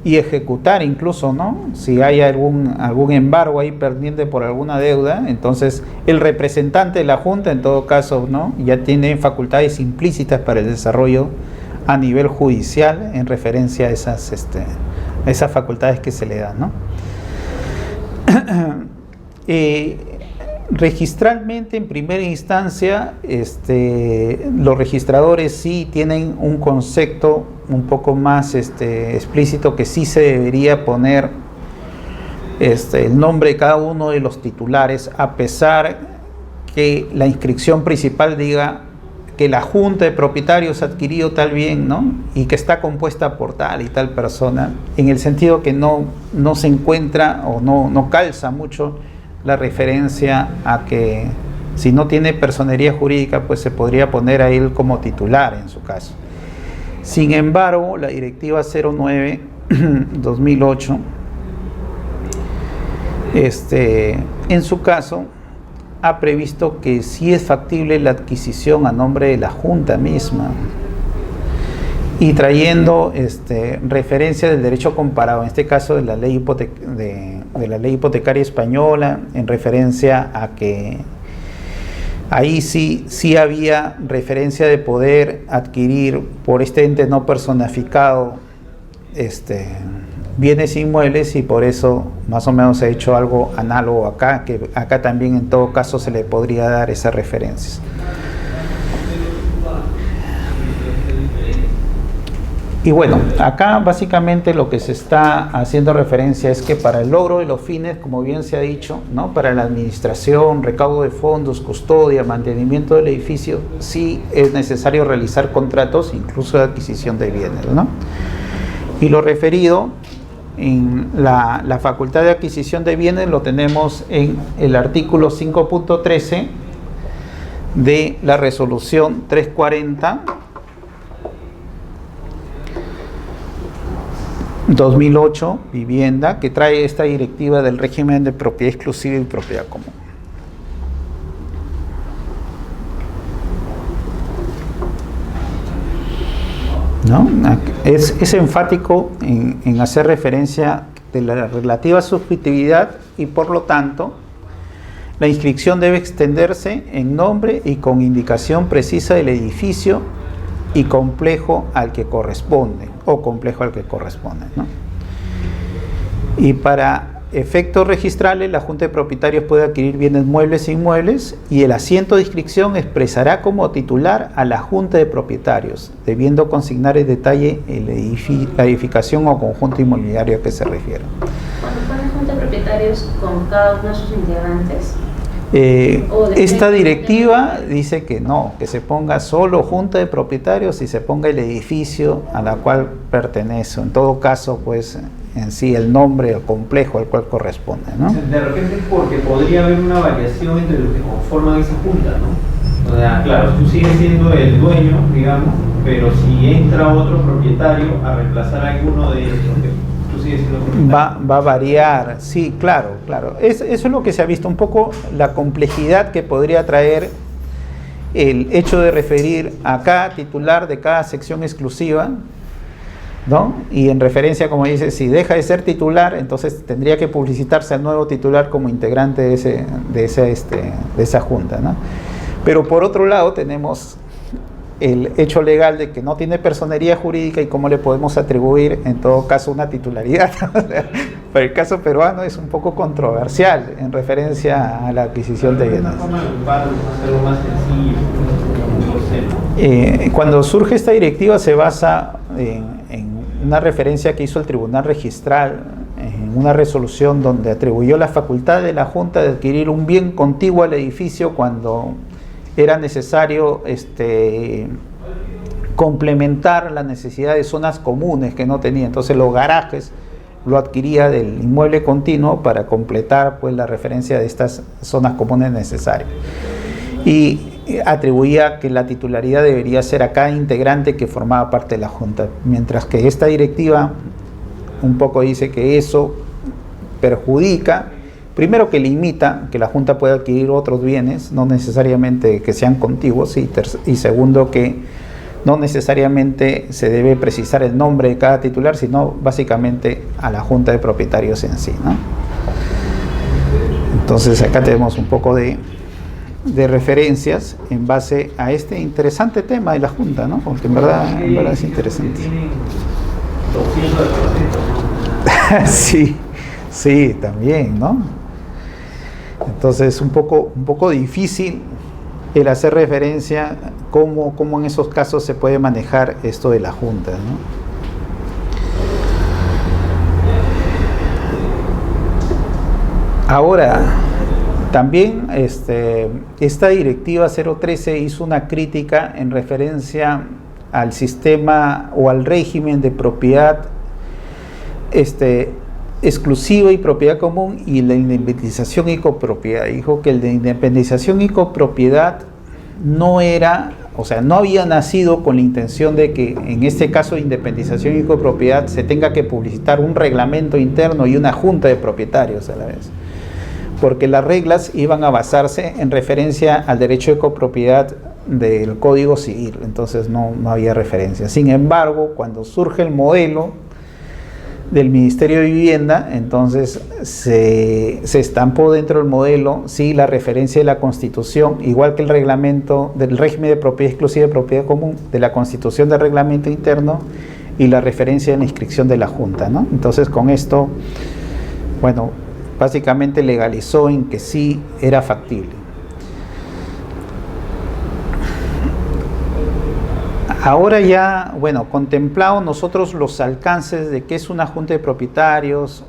y ejecutar incluso, ¿no? Si hay algún embargo ahí pendiente por alguna deuda, entonces el representante de la Junta en todo caso, ¿no? Ya tiene facultades implícitas para el desarrollo a nivel judicial en referencia a esas facultades que se le dan, ¿no? Registralmente, en primera instancia, los registradores sí tienen un concepto un poco más explícito, que sí se debería poner el nombre de cada uno de los titulares, a pesar que la inscripción principal diga que la junta de propietarios ha adquirido tal bien, ¿no? Y que está compuesta por tal y tal persona, en el sentido que no se encuentra o no calza mucho la referencia a que si no tiene personería jurídica, pues se podría poner a él como titular en su caso. Sin embargo, la Directiva 09/2008, en su caso, ha previsto que sí es factible la adquisición a nombre de la Junta misma, y trayendo referencia del derecho comparado, en este caso de la ley hipotecaria española, en referencia a que ahí sí había referencia de poder adquirir por este ente no personificado bienes inmuebles, y por eso más o menos se ha hecho algo análogo acá, que acá también en todo caso se le podría dar esas referencias. Y bueno, acá básicamente lo que se está haciendo referencia es que para el logro de los fines, como bien se ha dicho, ¿no?, para la administración, recaudo de fondos, custodia, mantenimiento del edificio, sí es necesario realizar contratos, incluso de adquisición de bienes, ¿no? Y lo referido en la facultad de adquisición de bienes lo tenemos en el artículo 5.13 de la resolución 340/2008, vivienda, que trae esta directiva del régimen de propiedad exclusiva y propiedad común. ¿No? Es enfático en hacer referencia de la relativa subjetividad, y por lo tanto la inscripción debe extenderse en nombre y con indicación precisa del edificio y complejo al que corresponde, o complejo al que corresponde, ¿no? Y para efectos registrales, la Junta de Propietarios puede adquirir bienes muebles e inmuebles, y el asiento de inscripción expresará como titular a la Junta de Propietarios, debiendo consignar en detalle la edificación o conjunto inmobiliario a que se refiere. Cuando pone Junta de Propietarios con cada uno de sus integrantes, esta directiva dice que no, que se ponga solo Junta de Propietarios y se ponga el edificio a la cual pertenece. En todo caso, pues en sí el nombre, el complejo al cual corresponde, ¿no? De repente, porque podría haber una variación entre los que conforman esa junta, ¿no? O sea, claro, tú sigues siendo el dueño, digamos, pero si entra otro propietario a reemplazar a alguno de ellos, tú sigues siendo propietario. Va a variar, sí, claro. Eso es lo que se ha visto, un poco la complejidad que podría traer el hecho de referir a cada titular de cada sección exclusiva, ¿no? Y en referencia, como dice, si deja de ser titular, entonces tendría que publicitarse al nuevo titular como integrante de esa junta, ¿no? Pero por otro lado tenemos el hecho legal de que no tiene personería jurídica, y cómo le podemos atribuir en todo caso una titularidad. Pero el caso peruano es un poco controversial en referencia a la adquisición de bienes. Cuando surge esta directiva se basa en una referencia que hizo el Tribunal Registral en una resolución donde atribuyó la facultad de la Junta de adquirir un bien contiguo al edificio cuando era necesario complementar la necesidad de zonas comunes que no tenía. Entonces los garajes lo adquiría del inmueble continuo para completar, pues, la referencia de estas zonas comunes necesarias. Y atribuía que la titularidad debería ser a cada integrante que formaba parte de la Junta, mientras que esta directiva un poco dice que eso perjudica, primero, que limita que la Junta pueda adquirir otros bienes, no necesariamente que sean contiguos, y segundo, que no necesariamente se debe precisar el nombre de cada titular, sino básicamente a la Junta de Propietarios en sí, ¿no? Entonces acá tenemos un poco de referencias en base a este interesante tema de la Junta, ¿no? Porque en verdad es interesante. Sí, también, ¿no? Entonces es un poco difícil el hacer referencia cómo en esos casos se puede manejar esto de la Junta, ¿no? Ahora, también esta directiva 013 hizo una crítica en referencia al sistema o al régimen de propiedad exclusiva y propiedad común y la independización y copropiedad. Dijo que el de independización y copropiedad no había nacido con la intención de que en este caso de independización y copropiedad se tenga que publicitar un reglamento interno y una junta de propietarios a la vez, porque las reglas iban a basarse en referencia al derecho de copropiedad del Código Civil, entonces no había referencia. Sin embargo, cuando surge el modelo del Ministerio de Vivienda, entonces se estampó dentro del modelo, sí, la referencia de la Constitución, igual que el reglamento del régimen de propiedad exclusiva y propiedad común, de la Constitución del reglamento interno y la referencia de la inscripción de la Junta, ¿no? Entonces con esto, bueno, básicamente legalizó en que sí era factible. Ahora ya, bueno, contemplado nosotros los alcances de qué es una junta de propietarios,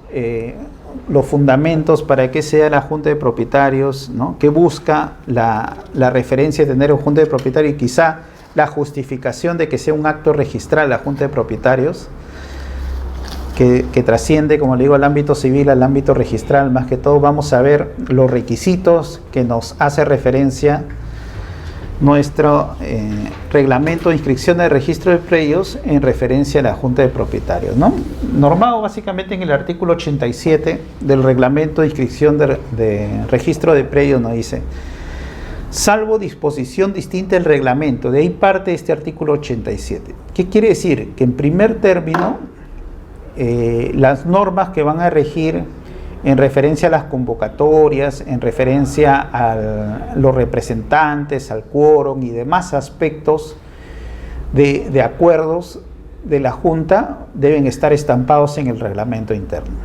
los fundamentos para que sea la junta de propietarios, ¿no? Que busca la referencia de tener una junta de propietarios y quizá la justificación de que sea un acto registral la junta de propietarios, que trasciende, como le digo, al ámbito civil, al ámbito registral. Más que todo vamos a ver los requisitos que nos hace referencia nuestro reglamento de inscripción de registro de predios en referencia a la Junta de Propietarios, ¿no? Normado básicamente en el artículo 87 del reglamento de inscripción de registro de predios, nos dice: salvo disposición distinta del reglamento. De ahí parte este artículo 87. ¿Qué quiere decir? Que en primer término, las normas que van a regir en referencia a las convocatorias, en referencia a los representantes, al quórum y demás aspectos de acuerdos de la Junta, deben estar estampados en el reglamento interno.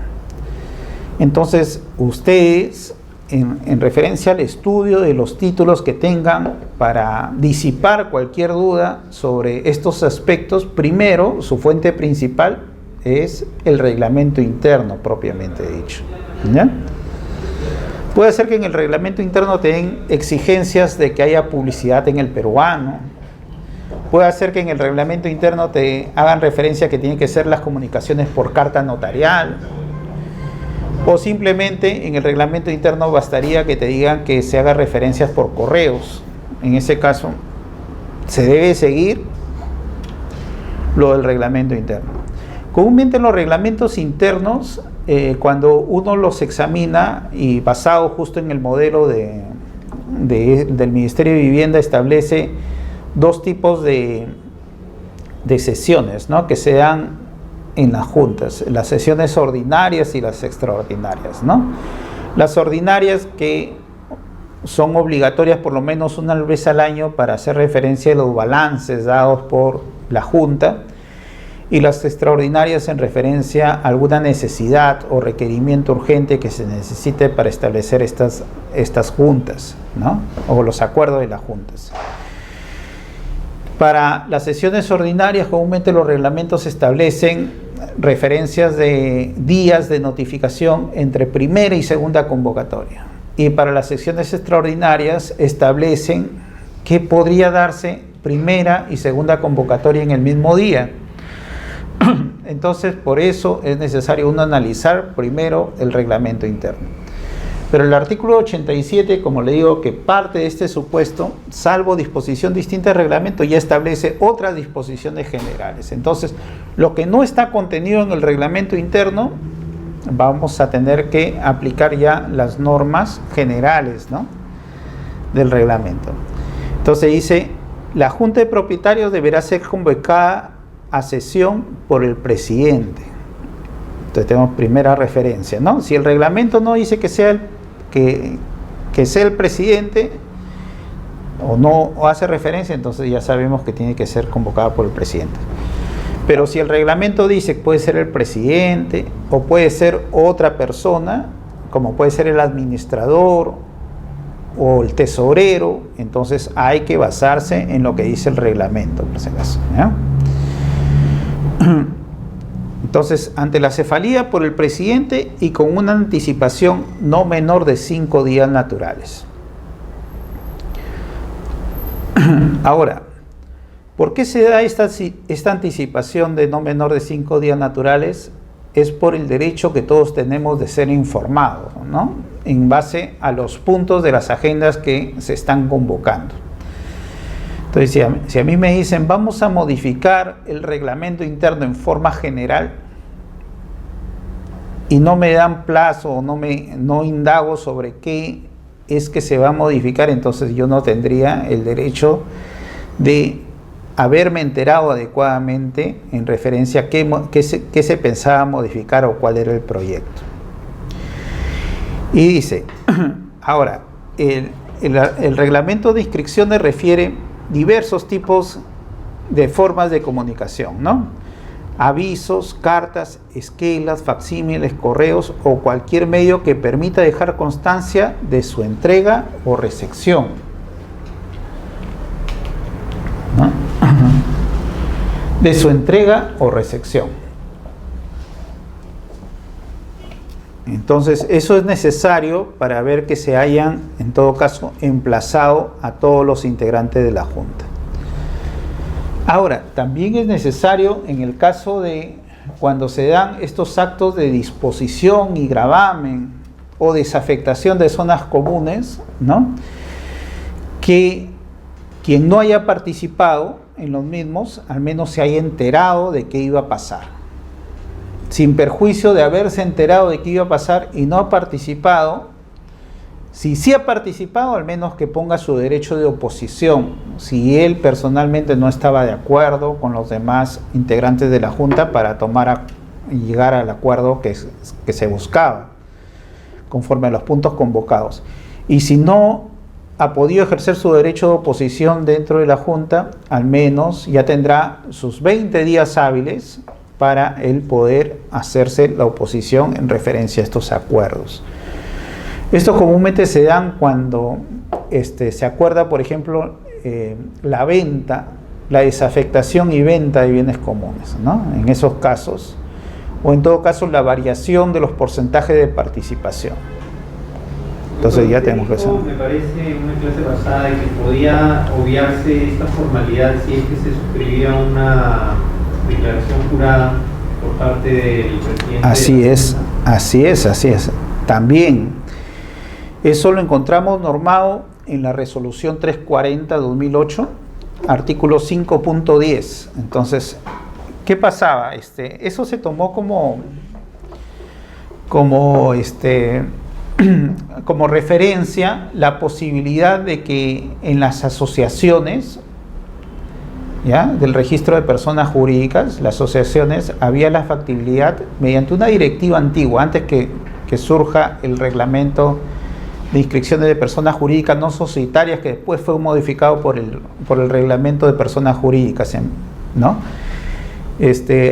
Entonces, ustedes, en referencia al estudio de los títulos que tengan para disipar cualquier duda sobre estos aspectos, primero, su fuente principal es el reglamento interno propiamente dicho. ¿Ya? Puede ser que en el reglamento interno te den exigencias de que haya publicidad en el peruano. Puede ser que en el reglamento interno te hagan referencia a que tienen que ser las comunicaciones por carta notarial. O simplemente en el reglamento interno bastaría que te digan que se haga referencias por correos. En ese caso, se debe seguir lo del reglamento interno. Comúnmente en los reglamentos internos, cuando uno los examina y basado justo en el modelo del Ministerio de Vivienda, establece dos tipos de sesiones, ¿no?, que se dan en las juntas: las sesiones ordinarias y las extraordinarias, ¿no? Las ordinarias, que son obligatorias por lo menos una vez al año para hacer referencia a los balances dados por la Junta, y las extraordinarias en referencia a alguna necesidad o requerimiento urgente que se necesite para establecer estas juntas, ¿no?, o los acuerdos de las juntas. Para las sesiones ordinarias, comúnmente los reglamentos establecen referencias de días de notificación entre primera y segunda convocatoria. Y para las sesiones extraordinarias establecen que podría darse primera y segunda convocatoria en el mismo día. Entonces, por eso es necesario uno analizar primero el reglamento interno. Pero el artículo 87, como le digo, que parte de este supuesto, salvo disposición distinta del reglamento, ya establece otras disposiciones generales. Entonces, lo que no está contenido en el reglamento interno, vamos a tener que aplicar ya las normas generales, ¿no?, del reglamento. Entonces dice: la Junta de Propietarios deberá ser convocada a sesión por el presidente. Entonces tenemos primera referencia, ¿no? Si el reglamento no dice que sea el presidente, o no hace referencia, entonces ya sabemos que tiene que ser convocada por el presidente. Pero si el reglamento dice que puede ser el presidente o puede ser otra persona, como puede ser el administrador o el tesorero, entonces hay que basarse en lo que dice el reglamento, por si acaso, ¿ya? Entonces, ante la cefalía por el presidente y con una anticipación no menor de 5 días naturales. Ahora, ¿por qué se da esta anticipación de no menor de 5 días naturales? Es por el derecho que todos tenemos de ser informados, ¿no? En base a los puntos de las agendas que se están convocando. Entonces, si a mí me dicen, vamos a modificar el reglamento interno en forma general, y no me dan plazo o no indago sobre qué es que se va a modificar, entonces yo no tendría el derecho de haberme enterado adecuadamente en referencia a qué se pensaba modificar o cuál era el proyecto. Y dice, ahora, el reglamento de inscripciones refiere diversos tipos de formas de comunicación, ¿no? Avisos, cartas, esquelas, facsímiles, correos o cualquier medio que permita dejar constancia de su entrega o recepción, ¿no? De su entrega o recepción. Entonces, eso es necesario para ver que se hayan, en todo caso, emplazado a todos los integrantes de la Junta. Ahora, también es necesario en el caso de cuando se dan estos actos de disposición y gravamen o desafectación de zonas comunes, ¿no? Que quien no haya participado en los mismos, al menos se haya enterado de qué iba a pasar. Sin perjuicio de haberse enterado de qué iba a pasar y no ha participado, si sí ha participado, al menos que ponga su derecho de oposición, si él personalmente no estaba de acuerdo con los demás integrantes de la Junta para llegar al acuerdo que se buscaba, conforme a los puntos convocados. Y si no ha podido ejercer su derecho de oposición dentro de la Junta, al menos ya tendrá sus 20 días hábiles para él poder hacerse la oposición en referencia a estos acuerdos. Esto comúnmente se dan cuando se acuerda, por ejemplo, la venta, la desafectación y venta de bienes comunes, ¿no? En esos casos, o en todo caso la variación de los porcentajes de participación. Entonces ya tenemos que saber. Me parece una clase pasada de que podía obviarse esta formalidad si es que se suscribía una declaración jurada por parte del presidente. Así es. También. Eso lo encontramos normado en la resolución 340-2008, artículo 5.10. Entonces, ¿qué pasaba? Eso se tomó como referencia la posibilidad de que en las asociaciones, ¿ya?, del registro de personas jurídicas, las asociaciones, había la factibilidad, mediante una directiva antigua, antes que surja el reglamento de inscripciones de personas jurídicas no societarias, que después fue modificado por el reglamento de personas jurídicas, ¿no?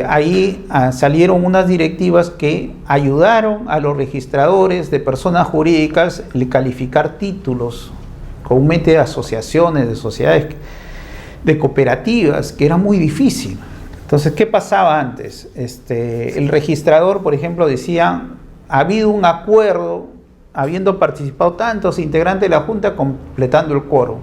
Ahí salieron unas directivas que ayudaron a los registradores de personas jurídicas a calificar títulos, comúnmente de asociaciones, de sociedades, de cooperativas, que era muy difícil. Entonces, ¿qué pasaba antes? El registrador, por ejemplo, decía, ha habido un acuerdo, habiendo participado tantos integrantes de la Junta, completando el quórum,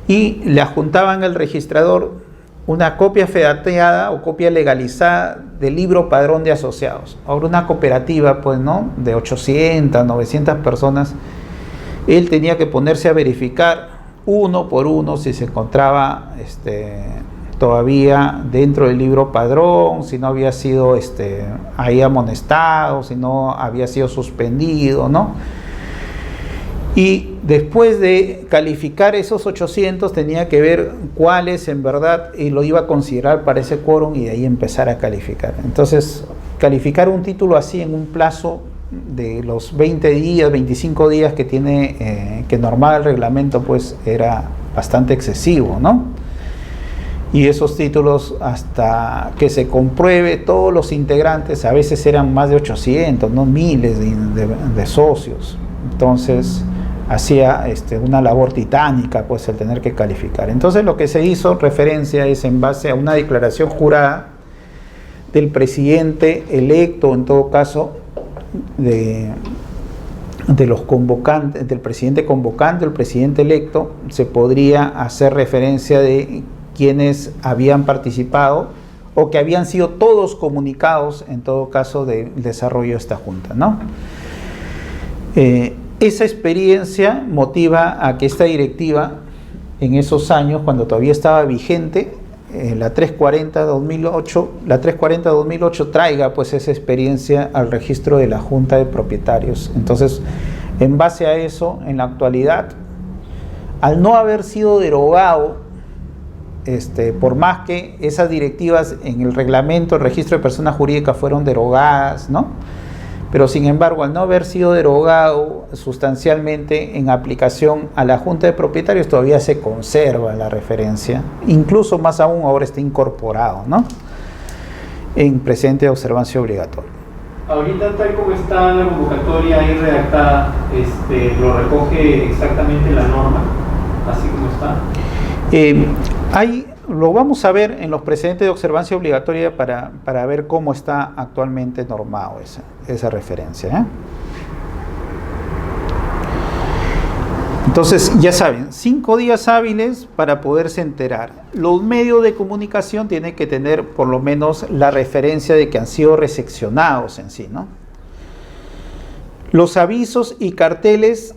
y le adjuntaban al registrador una copia fedateada o copia legalizada del libro padrón de asociados. Ahora, una cooperativa, pues, ¿no?, de 800, 900 personas, él tenía que ponerse a verificar uno por uno si se encontraba todavía dentro del libro padrón, si no había sido ahí amonestado, si no había sido suspendido, ¿no? Y después de calificar esos 800 tenía que ver cuáles en verdad lo iba a considerar para ese quórum y de ahí empezar a calificar. Entonces, calificar un título así en un plazo de los 20 días, 25 días que tiene, que normaba el reglamento, pues era bastante excesivo, ¿no? y esos títulos, hasta que se compruebe todos los integrantes, a veces eran más de 800, no miles de socios. Entonces hacía una labor titánica, pues, el tener que calificar. Entonces lo que se hizo referencia es en base a una declaración jurada del presidente electo, en todo caso, de los convocantes, del presidente convocante, el presidente electo, se podría hacer referencia de quienes habían participado o que habían sido todos comunicados, en todo caso, del desarrollo de esta junta, ¿no? Esa experiencia motiva a que esta directiva, en esos años, cuando todavía estaba vigente, la 340-2008 traiga, pues, esa experiencia al registro de la Junta de Propietarios. Entonces, en base a eso, en la actualidad, al no haber sido derogado, por más que esas directivas en el reglamento, el registro de personas jurídicas fueron derogadas, ¿no? Pero sin embargo, al no haber sido derogado sustancialmente en aplicación a la Junta de Propietarios, todavía se conserva la referencia, incluso más aún ahora está incorporado, ¿no?, en presente de observancia obligatoria. Ahorita, tal como está la convocatoria ahí redactada, ¿lo recoge exactamente la norma, así como está? Lo vamos a ver en los precedentes de observancia obligatoria para ver cómo está actualmente normado esa referencia, ¿eh? Entonces, ya saben, 5 días hábiles para poderse enterar. Los medios de comunicación tienen que tener por lo menos la referencia de que han sido recepcionados en sí, ¿no? Los avisos y carteles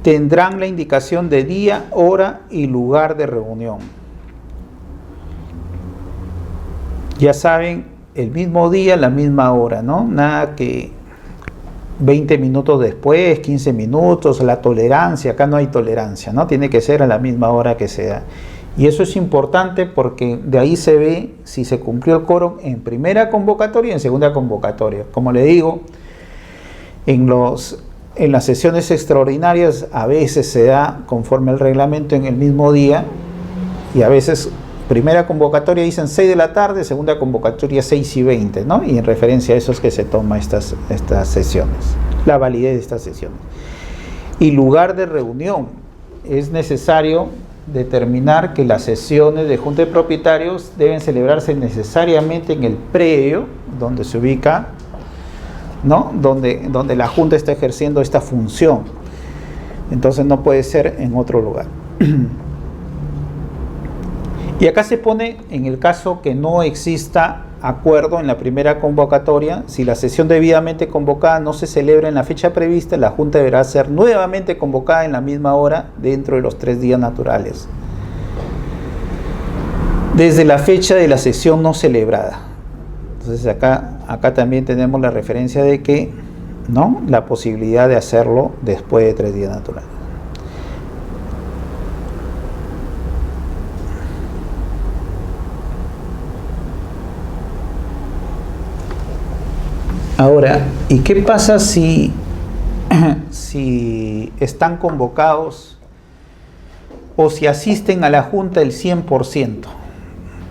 tendrán la indicación de día, hora y lugar de reunión. Ya saben, el mismo día, la misma hora, ¿no? Nada que 20 minutos después, 15 minutos, la tolerancia, acá no hay tolerancia, ¿no? Tiene que ser a la misma hora que sea. Y eso es importante porque de ahí se ve si se cumplió el quórum en primera convocatoria y en segunda convocatoria. Como le digo, en las sesiones extraordinarias a veces se da conforme al reglamento en el mismo día, y a veces primera convocatoria dicen 6 de la tarde, segunda convocatoria 6:20, ¿no? Y en referencia a eso es que se toma estas sesiones, la validez de estas sesiones. Y lugar de reunión, es necesario determinar que las sesiones de Junta de Propietarios deben celebrarse necesariamente en el predio donde se ubica, ¿no?, donde la Junta está ejerciendo esta función. Entonces no puede ser en otro lugar. Y acá se pone, en el caso que no exista acuerdo en la primera convocatoria, si la sesión debidamente convocada no se celebra en la fecha prevista, la Junta deberá ser nuevamente convocada en la misma hora dentro de los 3 días naturales, desde la fecha de la sesión no celebrada. Entonces acá también tenemos la referencia de que, ¿no?, la posibilidad de hacerlo después de 3 días naturales. Ahora, ¿y qué pasa si están convocados o si asisten a la Junta el 100%?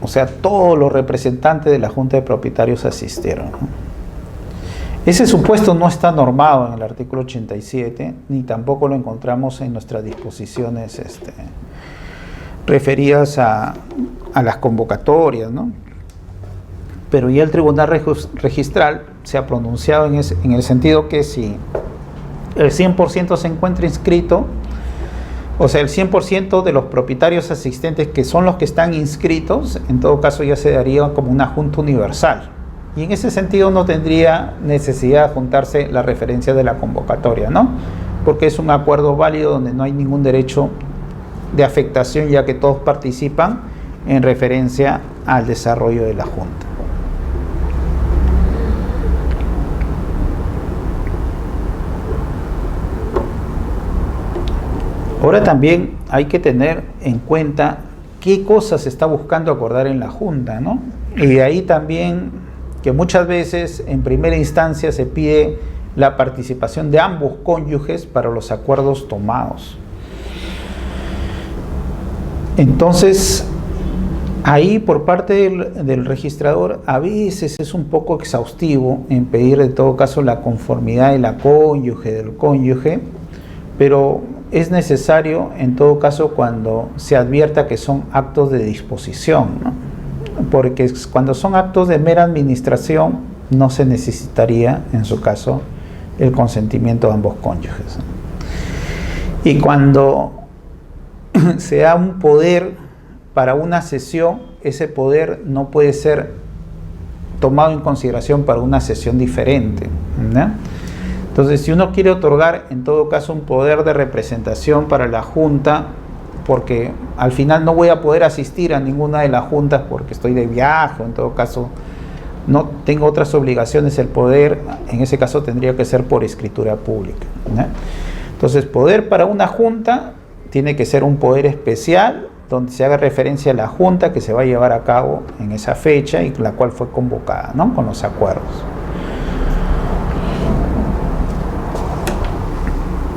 O sea, todos los representantes de la Junta de Propietarios asistieron, ¿no? Ese supuesto no está normado en el artículo 87, ni tampoco lo encontramos en nuestras disposiciones referidas a las convocatorias, ¿no? Pero ya el Tribunal Registral se ha pronunciado en el sentido que si el 100% se encuentra inscrito, o sea, el 100% de los propietarios asistentes, que son los que están inscritos, en todo caso ya se daría como una junta universal. Y en ese sentido no tendría necesidad de juntarse la referencia de la convocatoria, ¿no? Porque es un acuerdo válido donde no hay ningún derecho de afectación, ya que todos participan en referencia al desarrollo de la junta. Ahora también hay que tener en cuenta qué cosas se está buscando acordar en la Junta, ¿no? Y de ahí también que muchas veces en primera instancia se pide la participación de ambos cónyuges para los acuerdos tomados. Entonces, Ahí por parte del registrador a veces es un poco exhaustivo en pedir en todo caso la conformidad de la cónyuge, del cónyuge, pero es necesario en todo caso cuando se advierta que son actos de disposición, ¿no? Porque cuando son actos de mera administración no se necesitaría en su caso el consentimiento de ambos cónyuges, ¿no? Y cuando se da un poder para una cesión, ese poder no puede ser tomado en consideración para una cesión diferente, ¿no? Entonces, si uno quiere otorgar en todo caso un poder de representación para la Junta, porque al final no voy a poder asistir a ninguna de las juntas porque estoy de viaje, o en todo caso no tengo otras obligaciones, el poder en ese caso tendría que ser por escritura pública, ¿no? Entonces, poder para una junta tiene que ser un poder especial donde se haga referencia a la junta que se va a llevar a cabo en esa fecha y la cual fue convocada, ¿no? Con los acuerdos.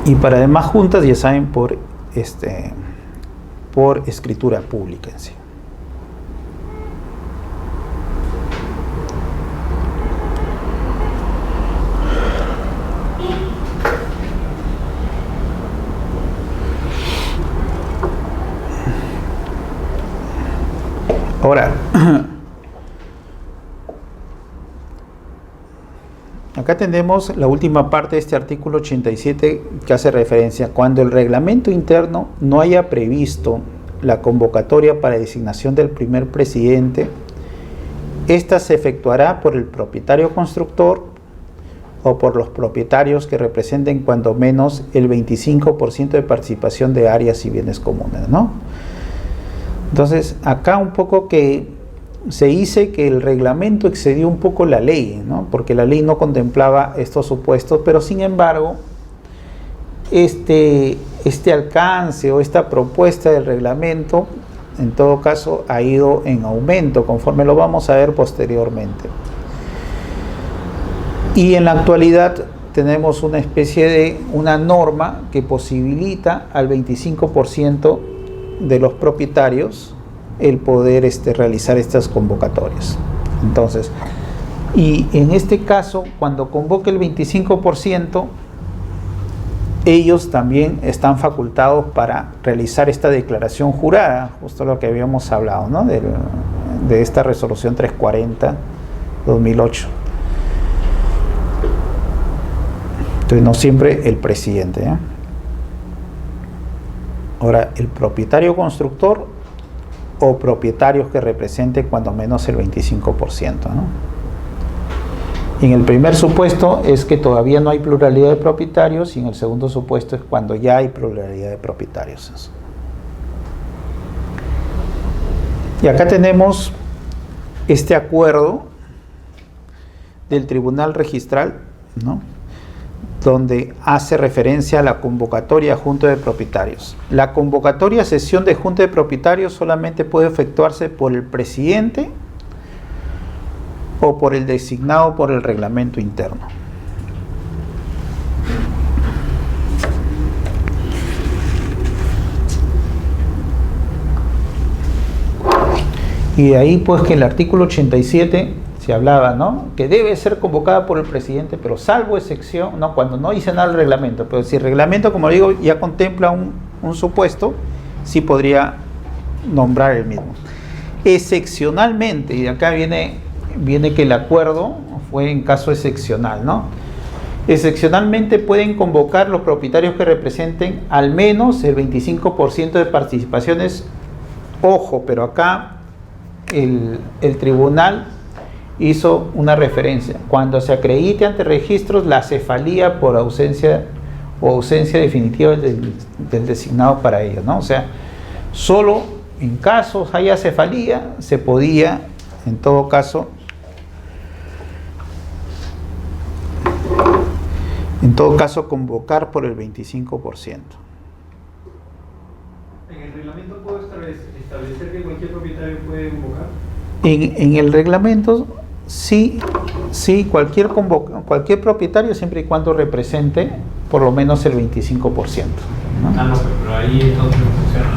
Y para demás juntas, ya saben, por escritura pública en sí. Ahora, acá tenemos la última parte de este artículo 87 que hace referencia: cuando el reglamento interno no haya previsto la convocatoria para designación del primer presidente, esta se efectuará por el propietario constructor o por los propietarios que representen cuando menos el 25% de participación de áreas y bienes comunes, ¿no? Entonces, acá un poco que se dice que el reglamento excedió un poco la ley, ¿no? Porque la ley no contemplaba estos supuestos, pero sin embargo, este alcance o esta propuesta del reglamento, en todo caso, ha ido en aumento, conforme lo vamos a ver posteriormente. Y en la actualidad tenemos una especie de una norma que posibilita al 25% de los propietarios el poder realizar estas convocatorias. Entonces, y en este caso, cuando convoque el 25%, ellos también están facultados para realizar esta declaración jurada, justo lo que habíamos hablado, ¿no? de esta resolución 340/2008. Entonces, no siempre el presidente, ¿eh? Ahora, el propietario constructor o propietarios que representen cuando menos el 25%, ¿no? Y en el primer supuesto es que todavía no hay pluralidad de propietarios, y en el segundo supuesto es cuando ya hay pluralidad de propietarios. Y acá tenemos este acuerdo del Tribunal Registral, ¿no? Donde hace referencia a la convocatoria a Junta de Propietarios. La convocatoria a sesión de Junta de Propietarios solamente puede efectuarse por el presidente o por el designado por el reglamento interno. Y de ahí pues que el artículo 87 se hablaba, ¿no? Que debe ser convocada por el presidente, pero salvo excepción, ¿no? Cuando no dice nada el reglamento, pero si el reglamento, como digo, ya contempla un supuesto, sí podría nombrar el mismo. Excepcionalmente, y de acá viene que el acuerdo fue en caso excepcional, ¿no? Excepcionalmente pueden convocar los propietarios que representen al menos el 25% de participaciones. Ojo, pero acá el tribunal hizo una referencia: cuando se acredite ante registros la cefalía por ausencia o ausencia definitiva del designado para ello, ¿no? O sea, solo en casos haya cefalía se podía, en todo caso, convocar por el 25%. ¿En el reglamento puedo establecer que cualquier propietario puede convocar? En el reglamento sí, cualquier propietario, siempre y cuando represente por lo menos el 25%, ¿no? No, pero ahí entonces no funciona.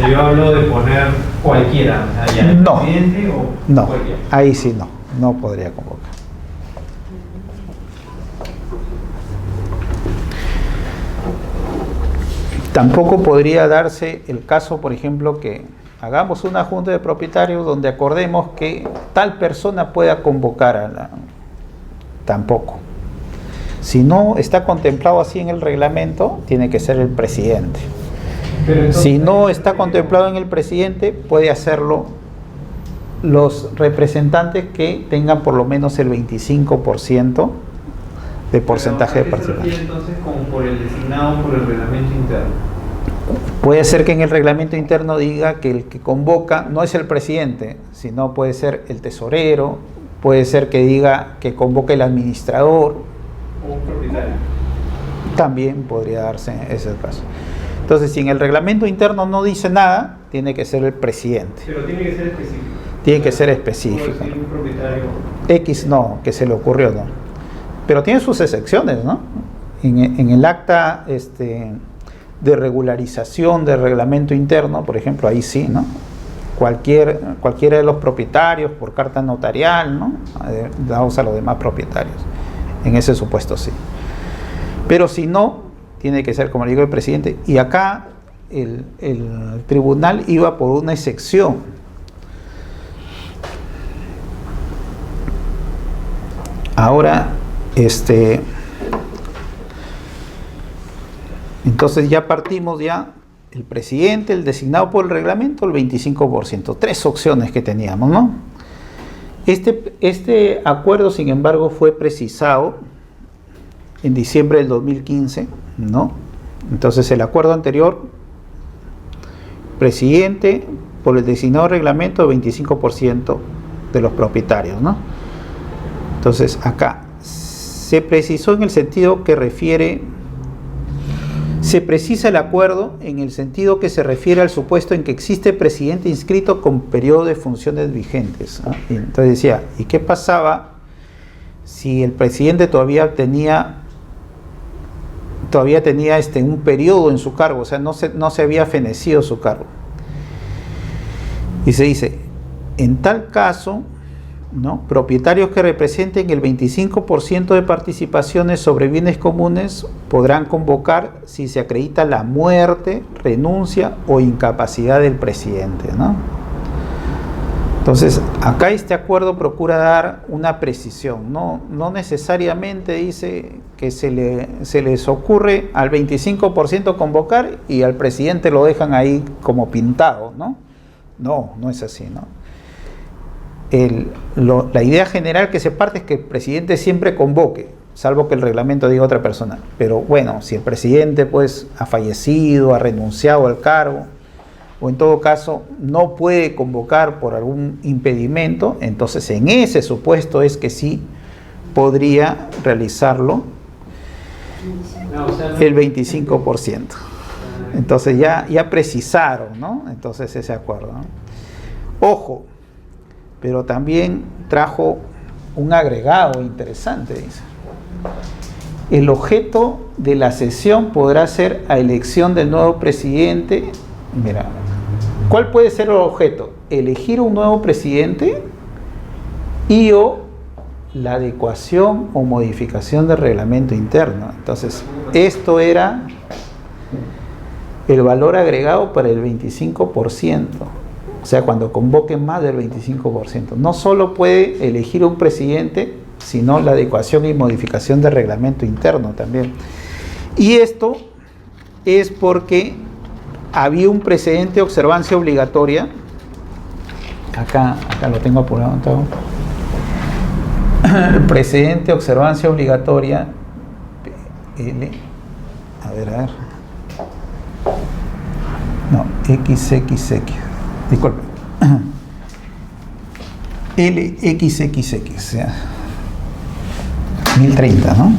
Yo hablo de poner cualquiera, o sea, ya el No. presidente o No, cualquiera. ahí sí no podría convocar. Tampoco podría darse el caso, por ejemplo, que hagamos una junta de propietarios donde acordemos que tal persona pueda convocar a la... Tampoco. Si no está contemplado así en el reglamento, tiene que ser el presidente. Pero entonces, Si no está contemplado en el presidente, puede hacerlo los representantes que tengan por lo menos el 25% de porcentaje de pero ¿a qué se refiere participación. entonces como por el designado por el reglamento interno? Puede ser que en el reglamento interno diga que el que convoca no es el presidente, sino puede ser el tesorero, puede ser que diga que convoque el administrador, O un propietario. también podría darse ese caso. Entonces, si en el reglamento interno no dice nada, tiene que ser el presidente. Pero tiene que ser específico. Tiene que ser Puedo específico. decir un propietario. X no, que se le ocurrió, no. Pero tiene sus excepciones, ¿no? En el acta de regularización del reglamento interno, por ejemplo, ahí sí, ¿no? Cualquiera de los propietarios por carta notarial, ¿no? Damos a los demás propietarios. En ese supuesto sí. Pero si no, tiene que ser, como le digo, el presidente. Y acá el tribunal iba por una excepción. Ahora, entonces ya partimos ya el presidente, el designado por el reglamento, el 25%. 3 opciones que teníamos, ¿no? Este acuerdo, sin embargo, fue precisado en diciembre del 2015, ¿no? Entonces el acuerdo anterior, presidente por el designado reglamento, 25% de los propietarios, ¿no? Entonces acá se precisó en el sentido que refiere, se precisa el acuerdo en el sentido que se refiere al supuesto en que existe presidente inscrito con periodo de funciones vigentes, ¿no? Y entonces decía, ¿y qué pasaba si el presidente todavía tenía un periodo en su cargo? O sea, no se había fenecido su cargo. Y se dice, en tal caso, ¿no? Propietarios que representen el 25% de participaciones sobre bienes comunes podrán convocar si se acredita la muerte, renuncia o incapacidad del presidente, ¿no? Entonces, acá este acuerdo procura dar una precisión, no necesariamente dice que se les ocurre al 25% convocar y al presidente lo dejan ahí como pintado, ¿no? No es así, ¿no? La idea general que se parte es que el presidente siempre convoque, salvo que el reglamento diga otra persona. Pero bueno, si el presidente pues ha fallecido, ha renunciado al cargo, o en todo caso no puede convocar por algún impedimento, entonces en ese supuesto es que sí podría realizarlo el 25%. Entonces ya precisaron, ¿no? Entonces ese acuerdo, ¿no? Ojo, pero también trajo un agregado interesante, dice. El objeto de la sesión podrá ser a elección del nuevo presidente. Mira, ¿cuál puede ser el objeto? Elegir un nuevo presidente y o la adecuación o modificación del reglamento interno. Entonces, esto era el valor agregado para el 25%. O sea, cuando convoquen más del 25%. No solo puede elegir un presidente, sino la adecuación y modificación del reglamento interno también. Y esto es porque había un precedente de observancia obligatoria. Acá lo tengo apurado todo. El precedente de observancia obligatoria. A ver. No, XXX. Disculpe. LXXX, o sea, 1030, ¿no?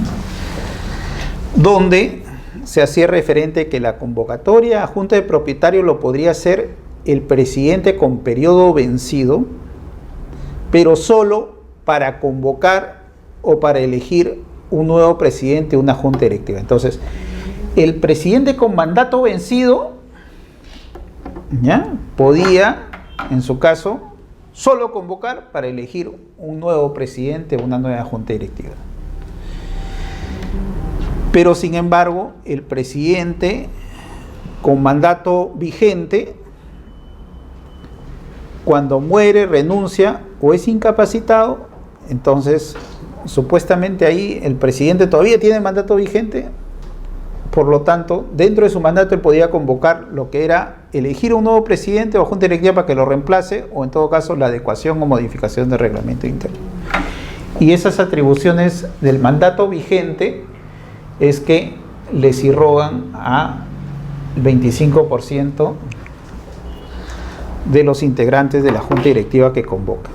Donde se hacía referente que la convocatoria a junta de propietarios lo podría hacer el presidente con periodo vencido, pero solo para convocar o para elegir un nuevo presidente de una junta directiva. Entonces, el presidente con mandato vencido ¿ya? Podía, en su caso, solo convocar para elegir un nuevo presidente o una nueva junta directiva. Pero sin embargo, el presidente con mandato vigente, cuando muere, renuncia o es incapacitado, entonces supuestamente ahí el presidente todavía tiene mandato vigente, por lo tanto, dentro de su mandato él podía convocar lo que era elegir un nuevo presidente o junta directiva para que lo reemplace, o en todo caso la adecuación o modificación del reglamento interno. Y esas atribuciones del mandato vigente es que les irrogan a el 25% de los integrantes de la junta directiva que convoca.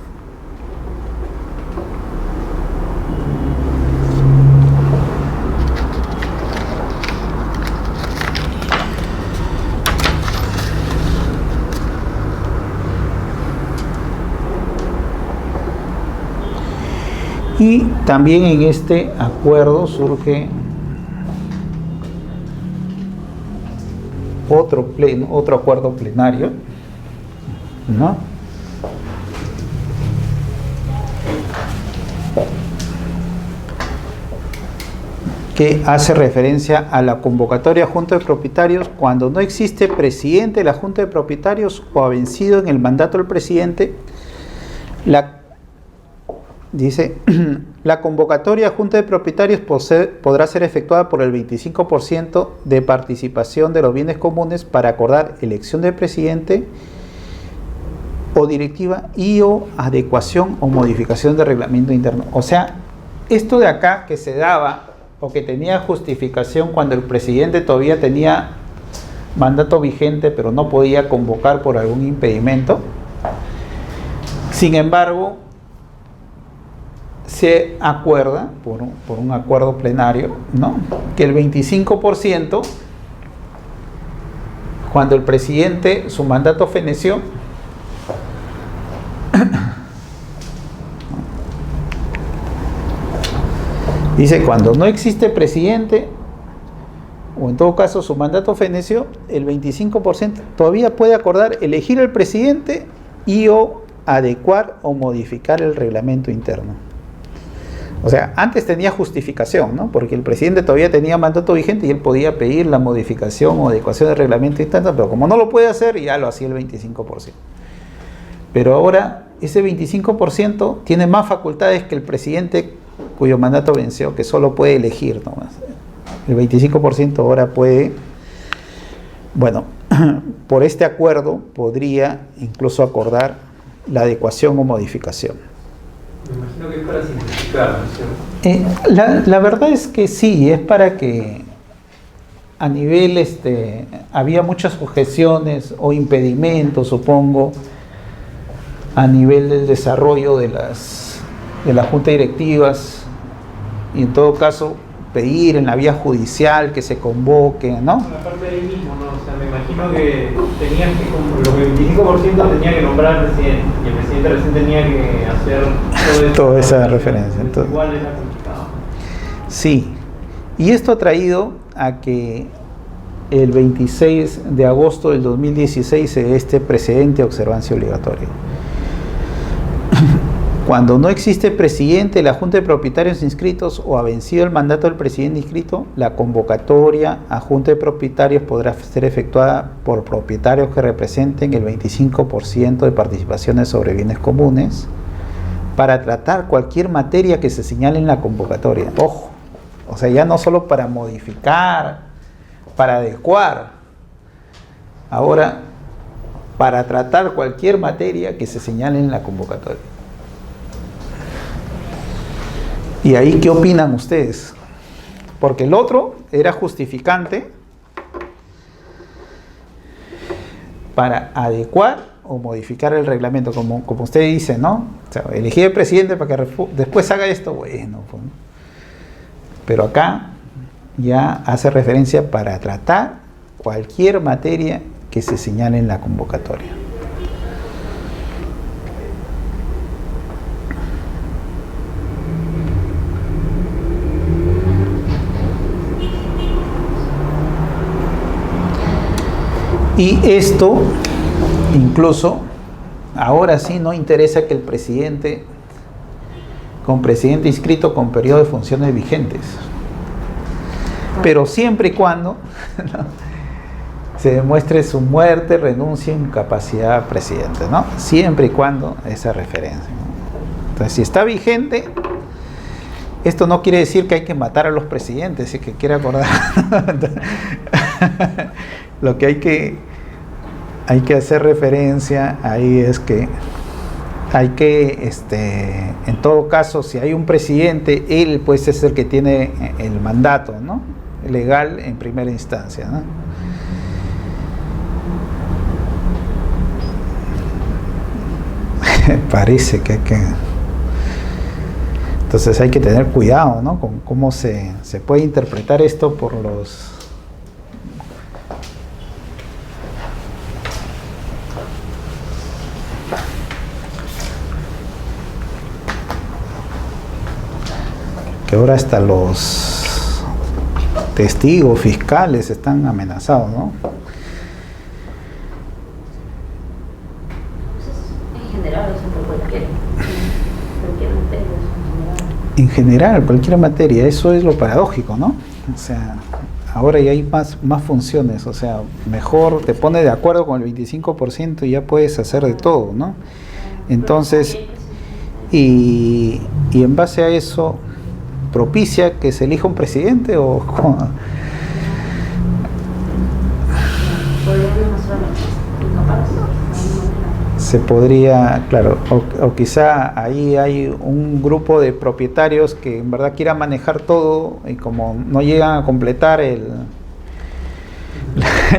Y también en este acuerdo surge otro acuerdo plenario, ¿no? Que hace referencia a la convocatoria a Junta de Propietarios cuando no existe presidente de la Junta de Propietarios o ha vencido en el mandato del presidente. Dice, la convocatoria a Junta de Propietarios podrá ser efectuada por el 25% de participación de los bienes comunes para acordar elección de presidente o directiva y o adecuación o modificación del reglamento interno. O sea, esto de acá que se daba o que tenía justificación cuando el presidente todavía tenía mandato vigente pero no podía convocar por algún impedimento. Sin embargo, se acuerda por un acuerdo plenario, ¿no?, que el 25%, cuando el presidente, su mandato feneció, dice, cuando no existe presidente, o en todo caso su mandato feneció, el 25% todavía puede acordar elegir el presidente y o adecuar o modificar el reglamento interno. O sea, antes tenía justificación, ¿no?, porque el presidente todavía tenía mandato vigente y él podía pedir la modificación o adecuación del reglamento interno, pero como no lo puede hacer, ya lo hacía el 25%. Pero ahora ese 25% tiene más facultades que el presidente cuyo mandato venció, que solo puede elegir nomás. El 25% ahora puede, bueno, por este acuerdo podría incluso acordar la adecuación o modificación. Me imagino que es para simplificar, ¿no es cierto? La verdad es que sí, es para que a nivel, había muchas objeciones o impedimentos, supongo, a nivel del desarrollo de las juntas directivas, y en todo caso pedir en la vía judicial que se convoque, ¿no? La parte de ahí mismo, ¿no? O sea, me imagino que tenían que, como lo que el 25% tenía que nombrar al presidente, y el presidente recién tenía que hacer toda esa referencia. Entonces, igual era complicado. Sí, y esto ha traído a que el 26 de agosto del 2016 se dé este precedente de observancia obligatoria. Cuando no existe presidente de la Junta de Propietarios inscritos o ha vencido el mandato del presidente inscrito, la convocatoria a Junta de Propietarios podrá ser efectuada por propietarios que representen el 25% de participaciones sobre bienes comunes para tratar cualquier materia que se señale en la convocatoria. Ojo, o sea, ya no solo para modificar, para adecuar, ahora para tratar cualquier materia que se señale en la convocatoria. ¿Y ahí qué opinan ustedes? Porque el otro era justificante para adecuar o modificar el reglamento, como usted dice, ¿no? O sea, elegir el presidente para que después haga esto, bueno, pues, ¿no? Pero acá ya hace referencia para tratar cualquier materia que se señale en la convocatoria. Y esto, incluso, ahora sí no interesa que el presidente, con presidente inscrito con periodo de funciones vigentes, pero siempre y cuando se demuestre su muerte, renuncia, incapacidad presidente, ¿no? Siempre y cuando esa referencia, ¿no? Entonces, si está vigente, esto no quiere decir que hay que matar a los presidentes, si que quiere acordar. Lo que hay que hacer referencia ahí es que hay que, en todo caso, si hay un presidente, él pues es el que tiene el mandato, ¿no?, legal en primera instancia, ¿no? Parece que hay que... Entonces hay que tener cuidado, ¿no?, con cómo se puede interpretar esto por los... que ahora hasta los testigos fiscales están amenazados, ¿no? En general, o sea, por cualquier materia, En general, cualquier materia, eso es lo paradójico, ¿no? O sea, ahora ya hay más funciones, o sea, mejor te pones de acuerdo con el 25% y ya puedes hacer de todo, ¿no? Entonces, y en base a eso, ¿propicia que se elija un presidente o cómo? Se podría, claro, o quizá ahí hay un grupo de propietarios que en verdad quieran manejar todo y como no llegan a completar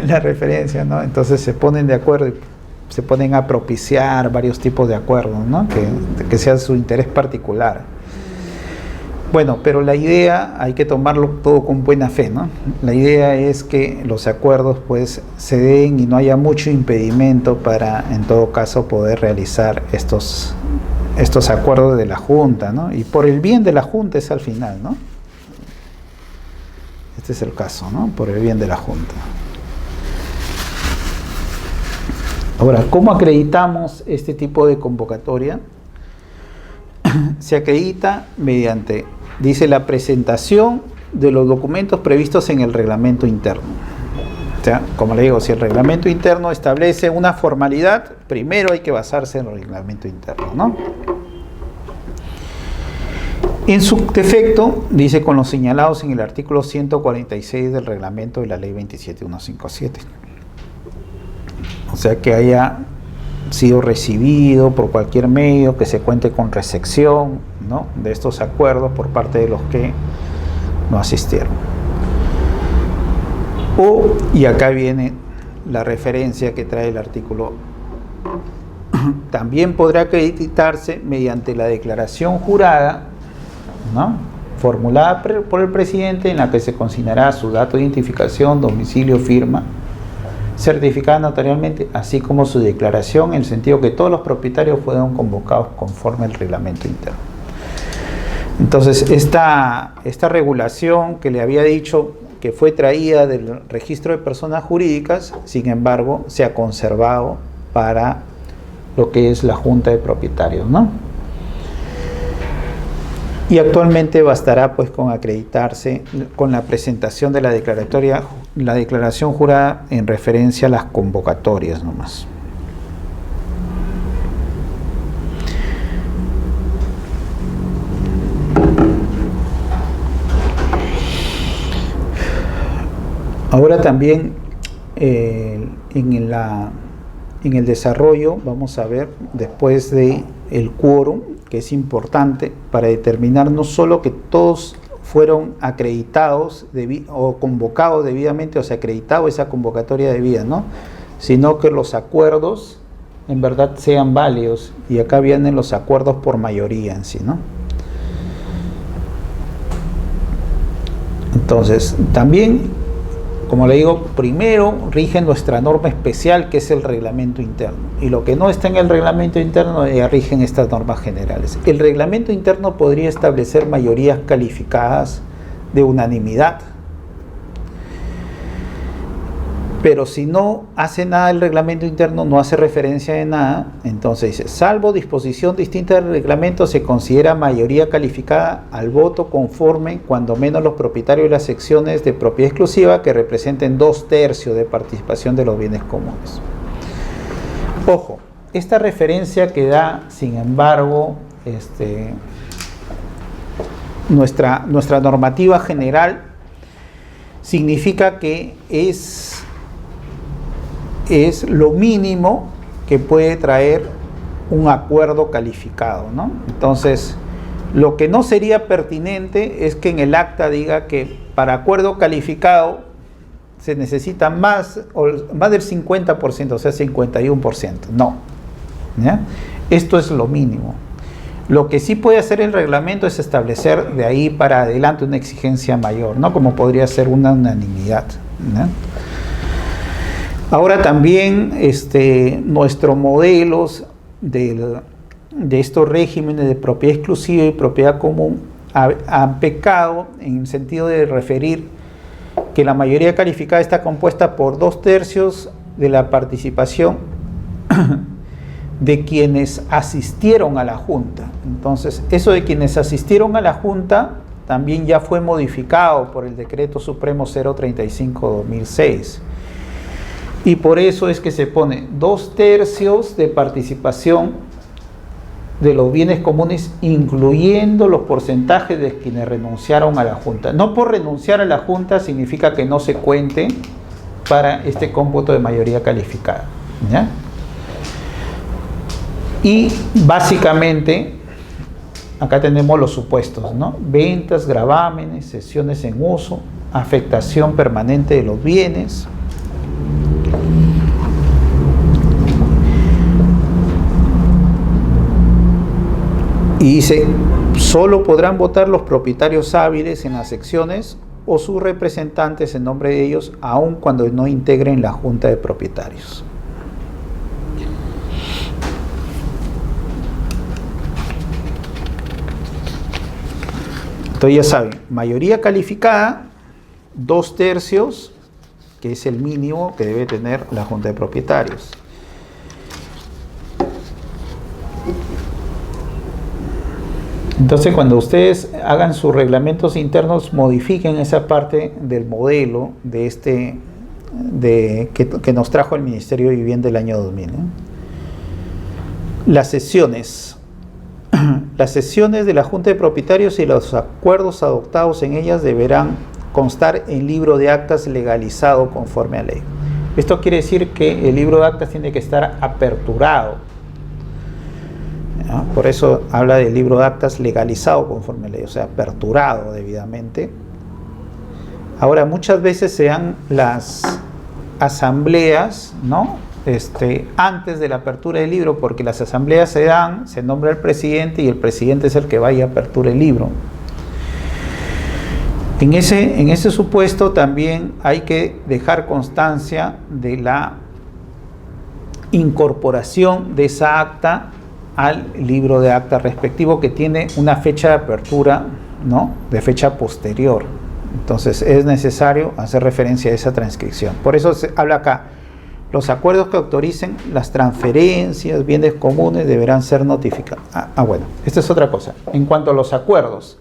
la referencia, ¿no? Entonces se ponen de acuerdo y se ponen a propiciar varios tipos de acuerdos, ¿no?, que sea su interés particular. Bueno, pero la idea hay que tomarlo todo con buena fe, ¿no? La idea es que los acuerdos pues se den y no haya mucho impedimento para, en todo caso, poder realizar estos acuerdos de la Junta, ¿no? Y por el bien de la Junta es al final, ¿no? Este es el caso, ¿no? Por el bien de la Junta. Ahora, ¿cómo acreditamos este tipo de convocatoria? Se acredita mediante, dice, la presentación de los documentos previstos en el reglamento interno. O sea, como le digo, si el reglamento interno establece una formalidad, primero hay que basarse en el reglamento interno, ¿no? En su defecto, dice, con los señalados en el artículo 146 del reglamento de la ley 27157. O sea, que haya sido recibido por cualquier medio, que se cuente con recepción, ¿no?, de estos acuerdos por parte de los que no asistieron. Y acá viene la referencia que trae el artículo, también podrá acreditarse mediante la declaración jurada, ¿no?, formulada por el presidente, en la que se consignará su dato de identificación, domicilio, firma, certificada notarialmente, así como su declaración, en el sentido que todos los propietarios fueron convocados conforme al reglamento interno. Entonces, esta regulación que le había dicho que fue traída del registro de personas jurídicas, sin embargo, se ha conservado para lo que es la Junta de Propietarios, ¿no? Y actualmente bastará pues con acreditarse con la presentación de la declaración jurada en referencia a las convocatorias nomás. Ahora también en el desarrollo vamos a ver, después de el quórum, que es importante para determinar no solo que todos fueron acreditados o convocados debidamente, o sea, acreditado esa convocatoria debida, ¿no?, sino que los acuerdos en verdad sean válidos, y acá vienen los acuerdos por mayoría en sí, ¿no? Entonces, también, como le digo, primero rige nuestra norma especial, que es el reglamento interno, y lo que no está en el reglamento interno rigen estas normas generales. El reglamento interno podría establecer mayorías calificadas de unanimidad, Pero si no hace nada el reglamento interno, no hace referencia de nada, entonces dice, salvo disposición distinta del reglamento, se considera mayoría calificada al voto conforme, cuando menos los propietarios de las secciones de propiedad exclusiva que representen 2/3 de participación de los bienes comunes. Ojo, esta referencia que da, sin embargo, nuestra normativa general significa que es lo mínimo que puede traer un acuerdo calificado, ¿no? Entonces, lo que no sería pertinente es que en el acta diga que para acuerdo calificado se necesita más del 50%, o sea, 51%. No, ¿ya? Esto es lo mínimo. Lo que sí puede hacer el reglamento es establecer de ahí para adelante una exigencia mayor, ¿no? Como podría ser una unanimidad, ¿no? Ahora también nuestros modelos de estos regímenes de propiedad exclusiva y propiedad común han pecado en el sentido de referir que la mayoría calificada está compuesta por 2/3 de la participación de quienes asistieron a la Junta. Entonces, eso de quienes asistieron a la Junta también ya fue modificado por el Decreto Supremo 035/2006. Y por eso es que se pone 2/3 de participación de los bienes comunes, incluyendo los porcentajes de quienes renunciaron a la Junta. No por renunciar a la Junta significa que no se cuente para este cómputo de mayoría calificada, ¿ya? Y básicamente, acá tenemos los supuestos, ¿no? Ventas, gravámenes, cesiones en uso, afectación permanente de los bienes. Y dice, solo podrán votar los propietarios hábiles en las secciones o sus representantes en nombre de ellos, aun cuando no integren la junta de propietarios. Entonces ya saben, mayoría calificada, 2/3, que es el mínimo que debe tener la junta de propietarios. Entonces, cuando ustedes hagan sus reglamentos internos, modifiquen esa parte del modelo de que nos trajo el Ministerio de Vivienda el año 2000, ¿eh? Las sesiones. Las sesiones de la Junta de Propietarios y los acuerdos adoptados en ellas deberán constar en libro de actas legalizado conforme a ley. Esto quiere decir que el libro de actas tiene que estar aperturado. ¿No? Por eso habla del libro de actas legalizado conforme a ley, o sea, aperturado debidamente. Ahora, muchas veces se dan las asambleas, ¿no? Antes de la apertura del libro, porque las asambleas se dan, se nombra el presidente y el presidente es el que va y apertura el libro. En ese supuesto también hay que dejar constancia de la incorporación de esa acta al libro de acta respectivo, que tiene una fecha de apertura, ¿no?, de fecha posterior. Entonces es necesario hacer referencia a esa transcripción. Por eso se habla acá, los acuerdos que autoricen las transferencias, bienes comunes, deberán ser notificados. Bueno, esta es otra cosa. En cuanto a los acuerdos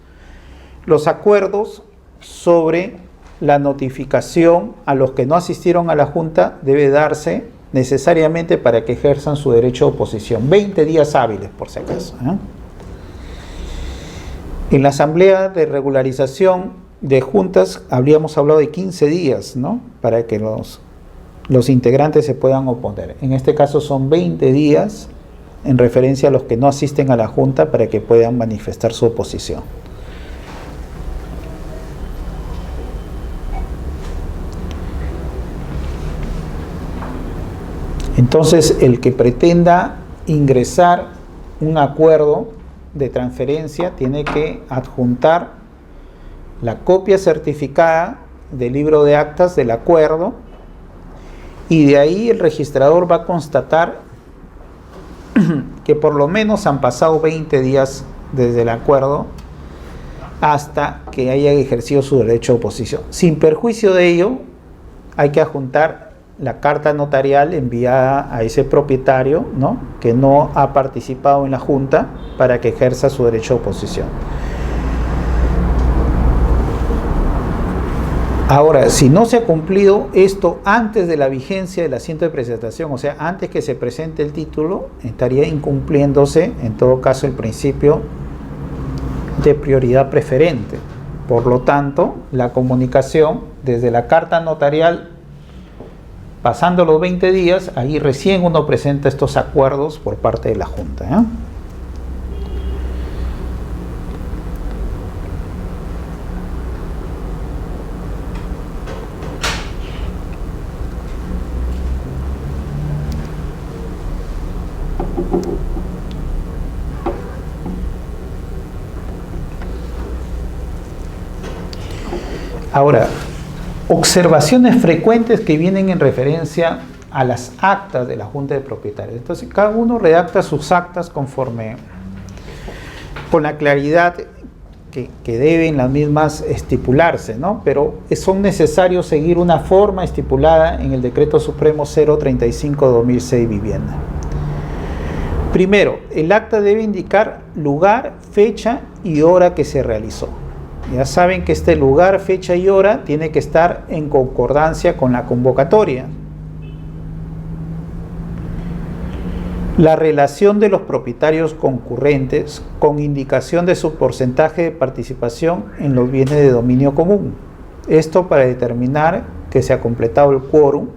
sobre la notificación a los que no asistieron a la Junta debe darse necesariamente para que ejerzan su derecho de oposición. 20 días hábiles, por si acaso, ¿eh? En la asamblea de regularización de juntas habríamos hablado de 15 días, ¿no?, para que los integrantes se puedan oponer. En este caso son 20 días en referencia a los que no asisten a la Junta para que puedan manifestar su oposición. Entonces, el que pretenda ingresar un acuerdo de transferencia tiene que adjuntar la copia certificada del libro de actas del acuerdo, y de ahí el registrador va a constatar que por lo menos han pasado 20 días desde el acuerdo hasta que haya ejercido su derecho de oposición. Sin perjuicio de ello, hay que adjuntar la carta notarial enviada a ese propietario, ¿no?, que no ha participado en la junta, para que ejerza su derecho de oposición. Ahora, si no se ha cumplido esto antes de la vigencia del asiento de presentación, o sea, antes que se presente el título, estaría incumpliéndose, en todo caso, el principio de prioridad preferente. Por lo tanto, la comunicación desde la carta notarial, pasando los 20 días, ahí recién uno presenta estos acuerdos por parte de la Junta, ¿eh? Ahora, observaciones frecuentes que vienen en referencia a las actas de la Junta de Propietarios. Entonces, cada uno redacta sus actas conforme, con la claridad que deben las mismas estipularse, ¿no? Pero son necesarios seguir una forma estipulada en el Decreto Supremo 035/2006 Vivienda. Primero, el acta debe indicar lugar, fecha y hora que se realizó. Ya saben que este lugar, fecha y hora tiene que estar en concordancia con la convocatoria. La relación de los propietarios concurrentes con indicación de su porcentaje de participación en los bienes de dominio común. Esto para determinar que se ha completado el quórum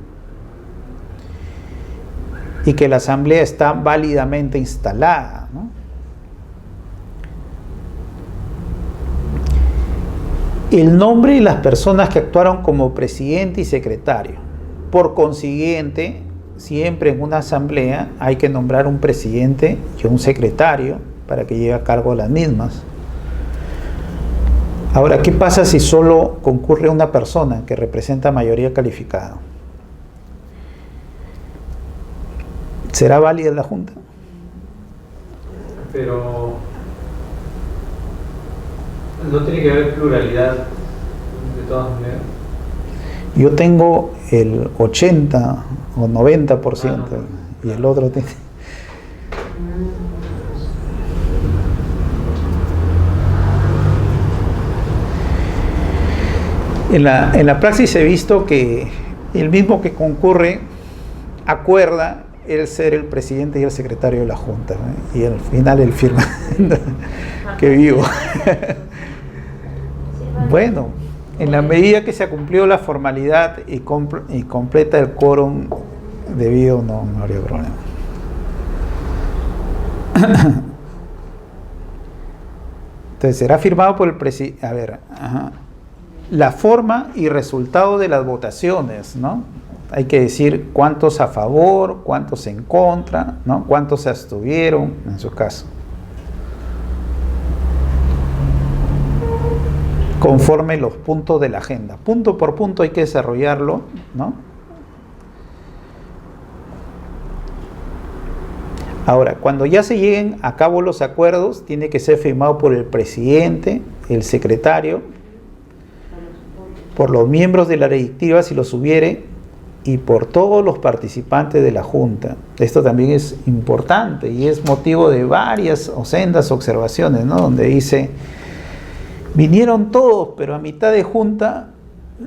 y que la asamblea está válidamente instalada, ¿no? El nombre de las personas que actuaron como presidente y secretario. Por consiguiente, siempre en una asamblea hay que nombrar un presidente y un secretario para que lleve a cargo las mismas. Ahora, ¿qué pasa si solo concurre una persona que representa mayoría calificada? ¿Será válida la Junta? Pero no tiene que haber pluralidad de todas maneras. Yo tengo el 80 o 90% y el otro tiene... En la praxis he visto que el mismo que concurre acuerda el ser el presidente y el secretario de la Junta, ¿no? Y al final él firma. Qué vivo. Bueno, en la medida que se ha cumplido la formalidad y completa el quórum debido, no habría problema. Entonces será firmado por el presidente. A ver, la forma y resultado de las votaciones, ¿no? Hay que decir cuántos a favor, cuántos en contra, ¿no? Cuántos se abstuvieron en su caso. Conforme los puntos de la agenda. Punto por punto hay que desarrollarlo, ¿no? Ahora, cuando ya se lleguen a cabo los acuerdos, tiene que ser firmado por el presidente, el secretario, por los miembros de la directiva si los hubiere, y por todos los participantes de la Junta. Esto también es importante y es motivo de varias o sendas observaciones, ¿no? Donde dice, vinieron todos, pero a mitad de Junta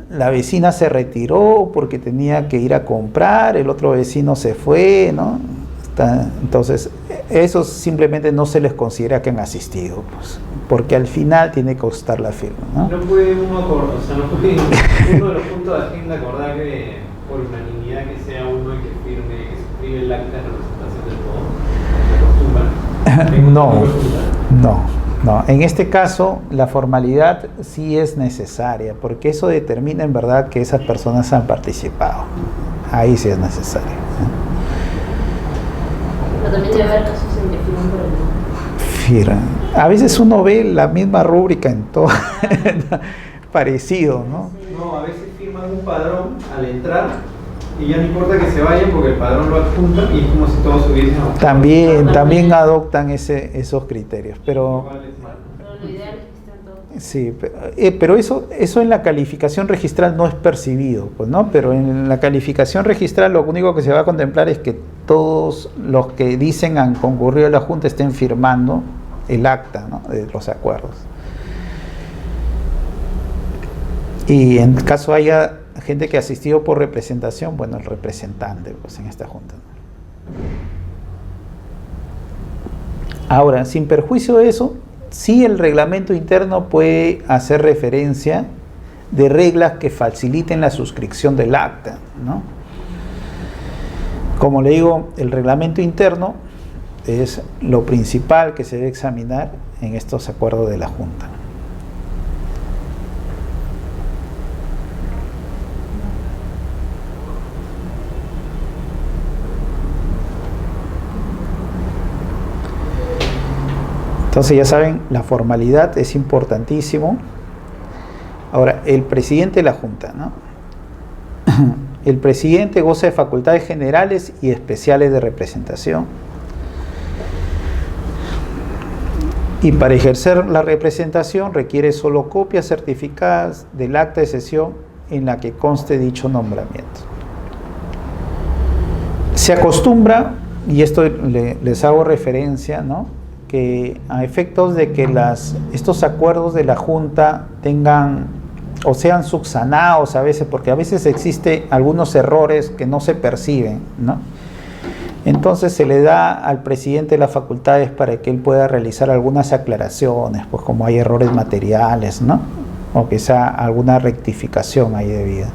la vecina se retiró porque tenía que ir a comprar, el otro vecino se fue, ¿no? Entonces, esos simplemente no se les considera que han asistido, pues, porque al final tiene que constar la firma, ¿no? No puede uno acordar, o sea, no puede uno de los puntos de agenda acordar que por unanimidad que sea uno el que firme, que suscribe el acta de representación del todo. No. En este caso, la formalidad sí es necesaria, porque eso determina en verdad que esas personas han participado. Ahí sí es necesario. Pero también debe haber casos en que firman por el nombre. Firman. A veces uno ve la misma rúbrica en todo, parecido, ¿no? No, a veces firman un padrón al entrar y ya no importa que se vayan porque el padrón lo adjunta y es como si todos hubiesen También adoptan esos criterios, pero Pero lo ideal es que estén todos. Sí, pero eso en la calificación registral no es percibido, pues, ¿no? Pero en la calificación registral lo único que se va a contemplar es que todos los que dicen han concurrido a la Junta estén firmando el acta, ¿no?, de los acuerdos. Y en caso haya gente que ha asistido por representación, bueno, el representante, pues, en esta Junta. Ahora, sin perjuicio de eso, sí el reglamento interno puede hacer referencia de reglas que faciliten la suscripción del acta, ¿no? Como le digo, el reglamento interno es lo principal que se debe examinar en estos acuerdos de la Junta. Entonces ya saben, la formalidad es importantísimo. Ahora, el presidente de la Junta, ¿no? El presidente goza de facultades generales y especiales de representación. Y para ejercer la representación requiere solo copias certificadas del acta de sesión en la que conste dicho nombramiento. Se acostumbra, y esto les hago referencia, ¿no?, que a efectos de que estos acuerdos de la Junta tengan o sean subsanados a veces, porque a veces existen algunos errores que no se perciben, ¿no? Entonces se le da al presidente las facultades para que él pueda realizar algunas aclaraciones, pues como hay errores materiales, ¿no?, o quizá alguna rectificación ahí debida.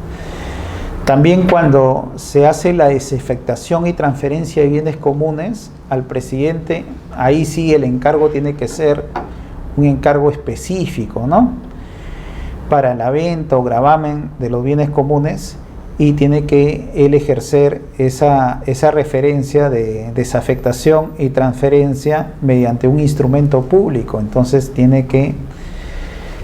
También cuando se hace la desafectación y transferencia de bienes comunes al presidente, ahí sí el encargo tiene que ser un encargo específico, ¿no?, para la venta o gravamen de los bienes comunes, y tiene que él ejercer esa referencia de desafectación y transferencia mediante un instrumento público. Entonces tiene que,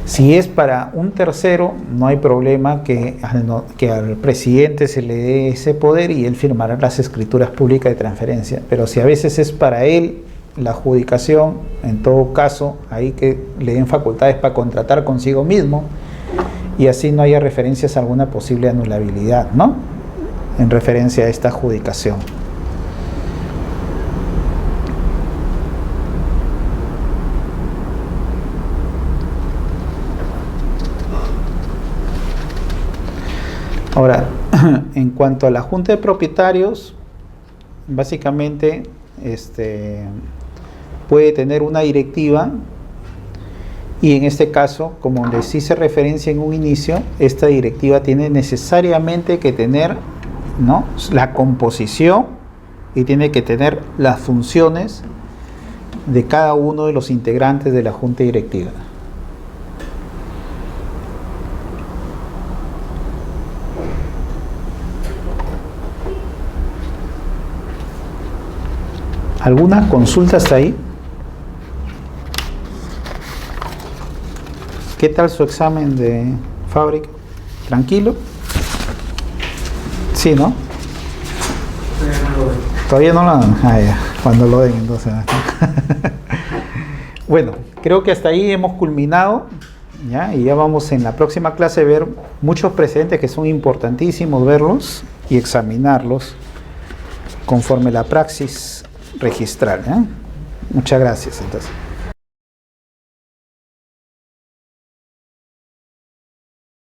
si es para un tercero, no hay problema que al presidente se le dé ese poder y él firmará las escrituras públicas de transferencia. Pero si a veces es para él la adjudicación, en todo caso, ahí que le den facultades para contratar consigo mismo, y así no haya referencias a alguna posible anulabilidad, ¿no?, en referencia a esta adjudicación. Ahora, en cuanto a la Junta de Propietarios, básicamente puede tener una directiva, y en este caso, como les hice referencia en un inicio, esta directiva tiene necesariamente que tener, ¿no?, la composición, y tiene que tener las funciones de cada uno de los integrantes de la Junta Directiva. ¿Alguna consulta hasta ahí? ¿Qué tal su examen de fábrica? ¿Tranquilo? Sí, ¿no? Todavía no lo dan. Ah, ya. Cuando lo den, entonces. Bueno, creo que hasta ahí hemos culminado, ¿ya? Y ya vamos en la próxima clase a ver muchos precedentes que son importantísimos verlos y examinarlos conforme la praxis registral, ¿eh? Muchas gracias, entonces.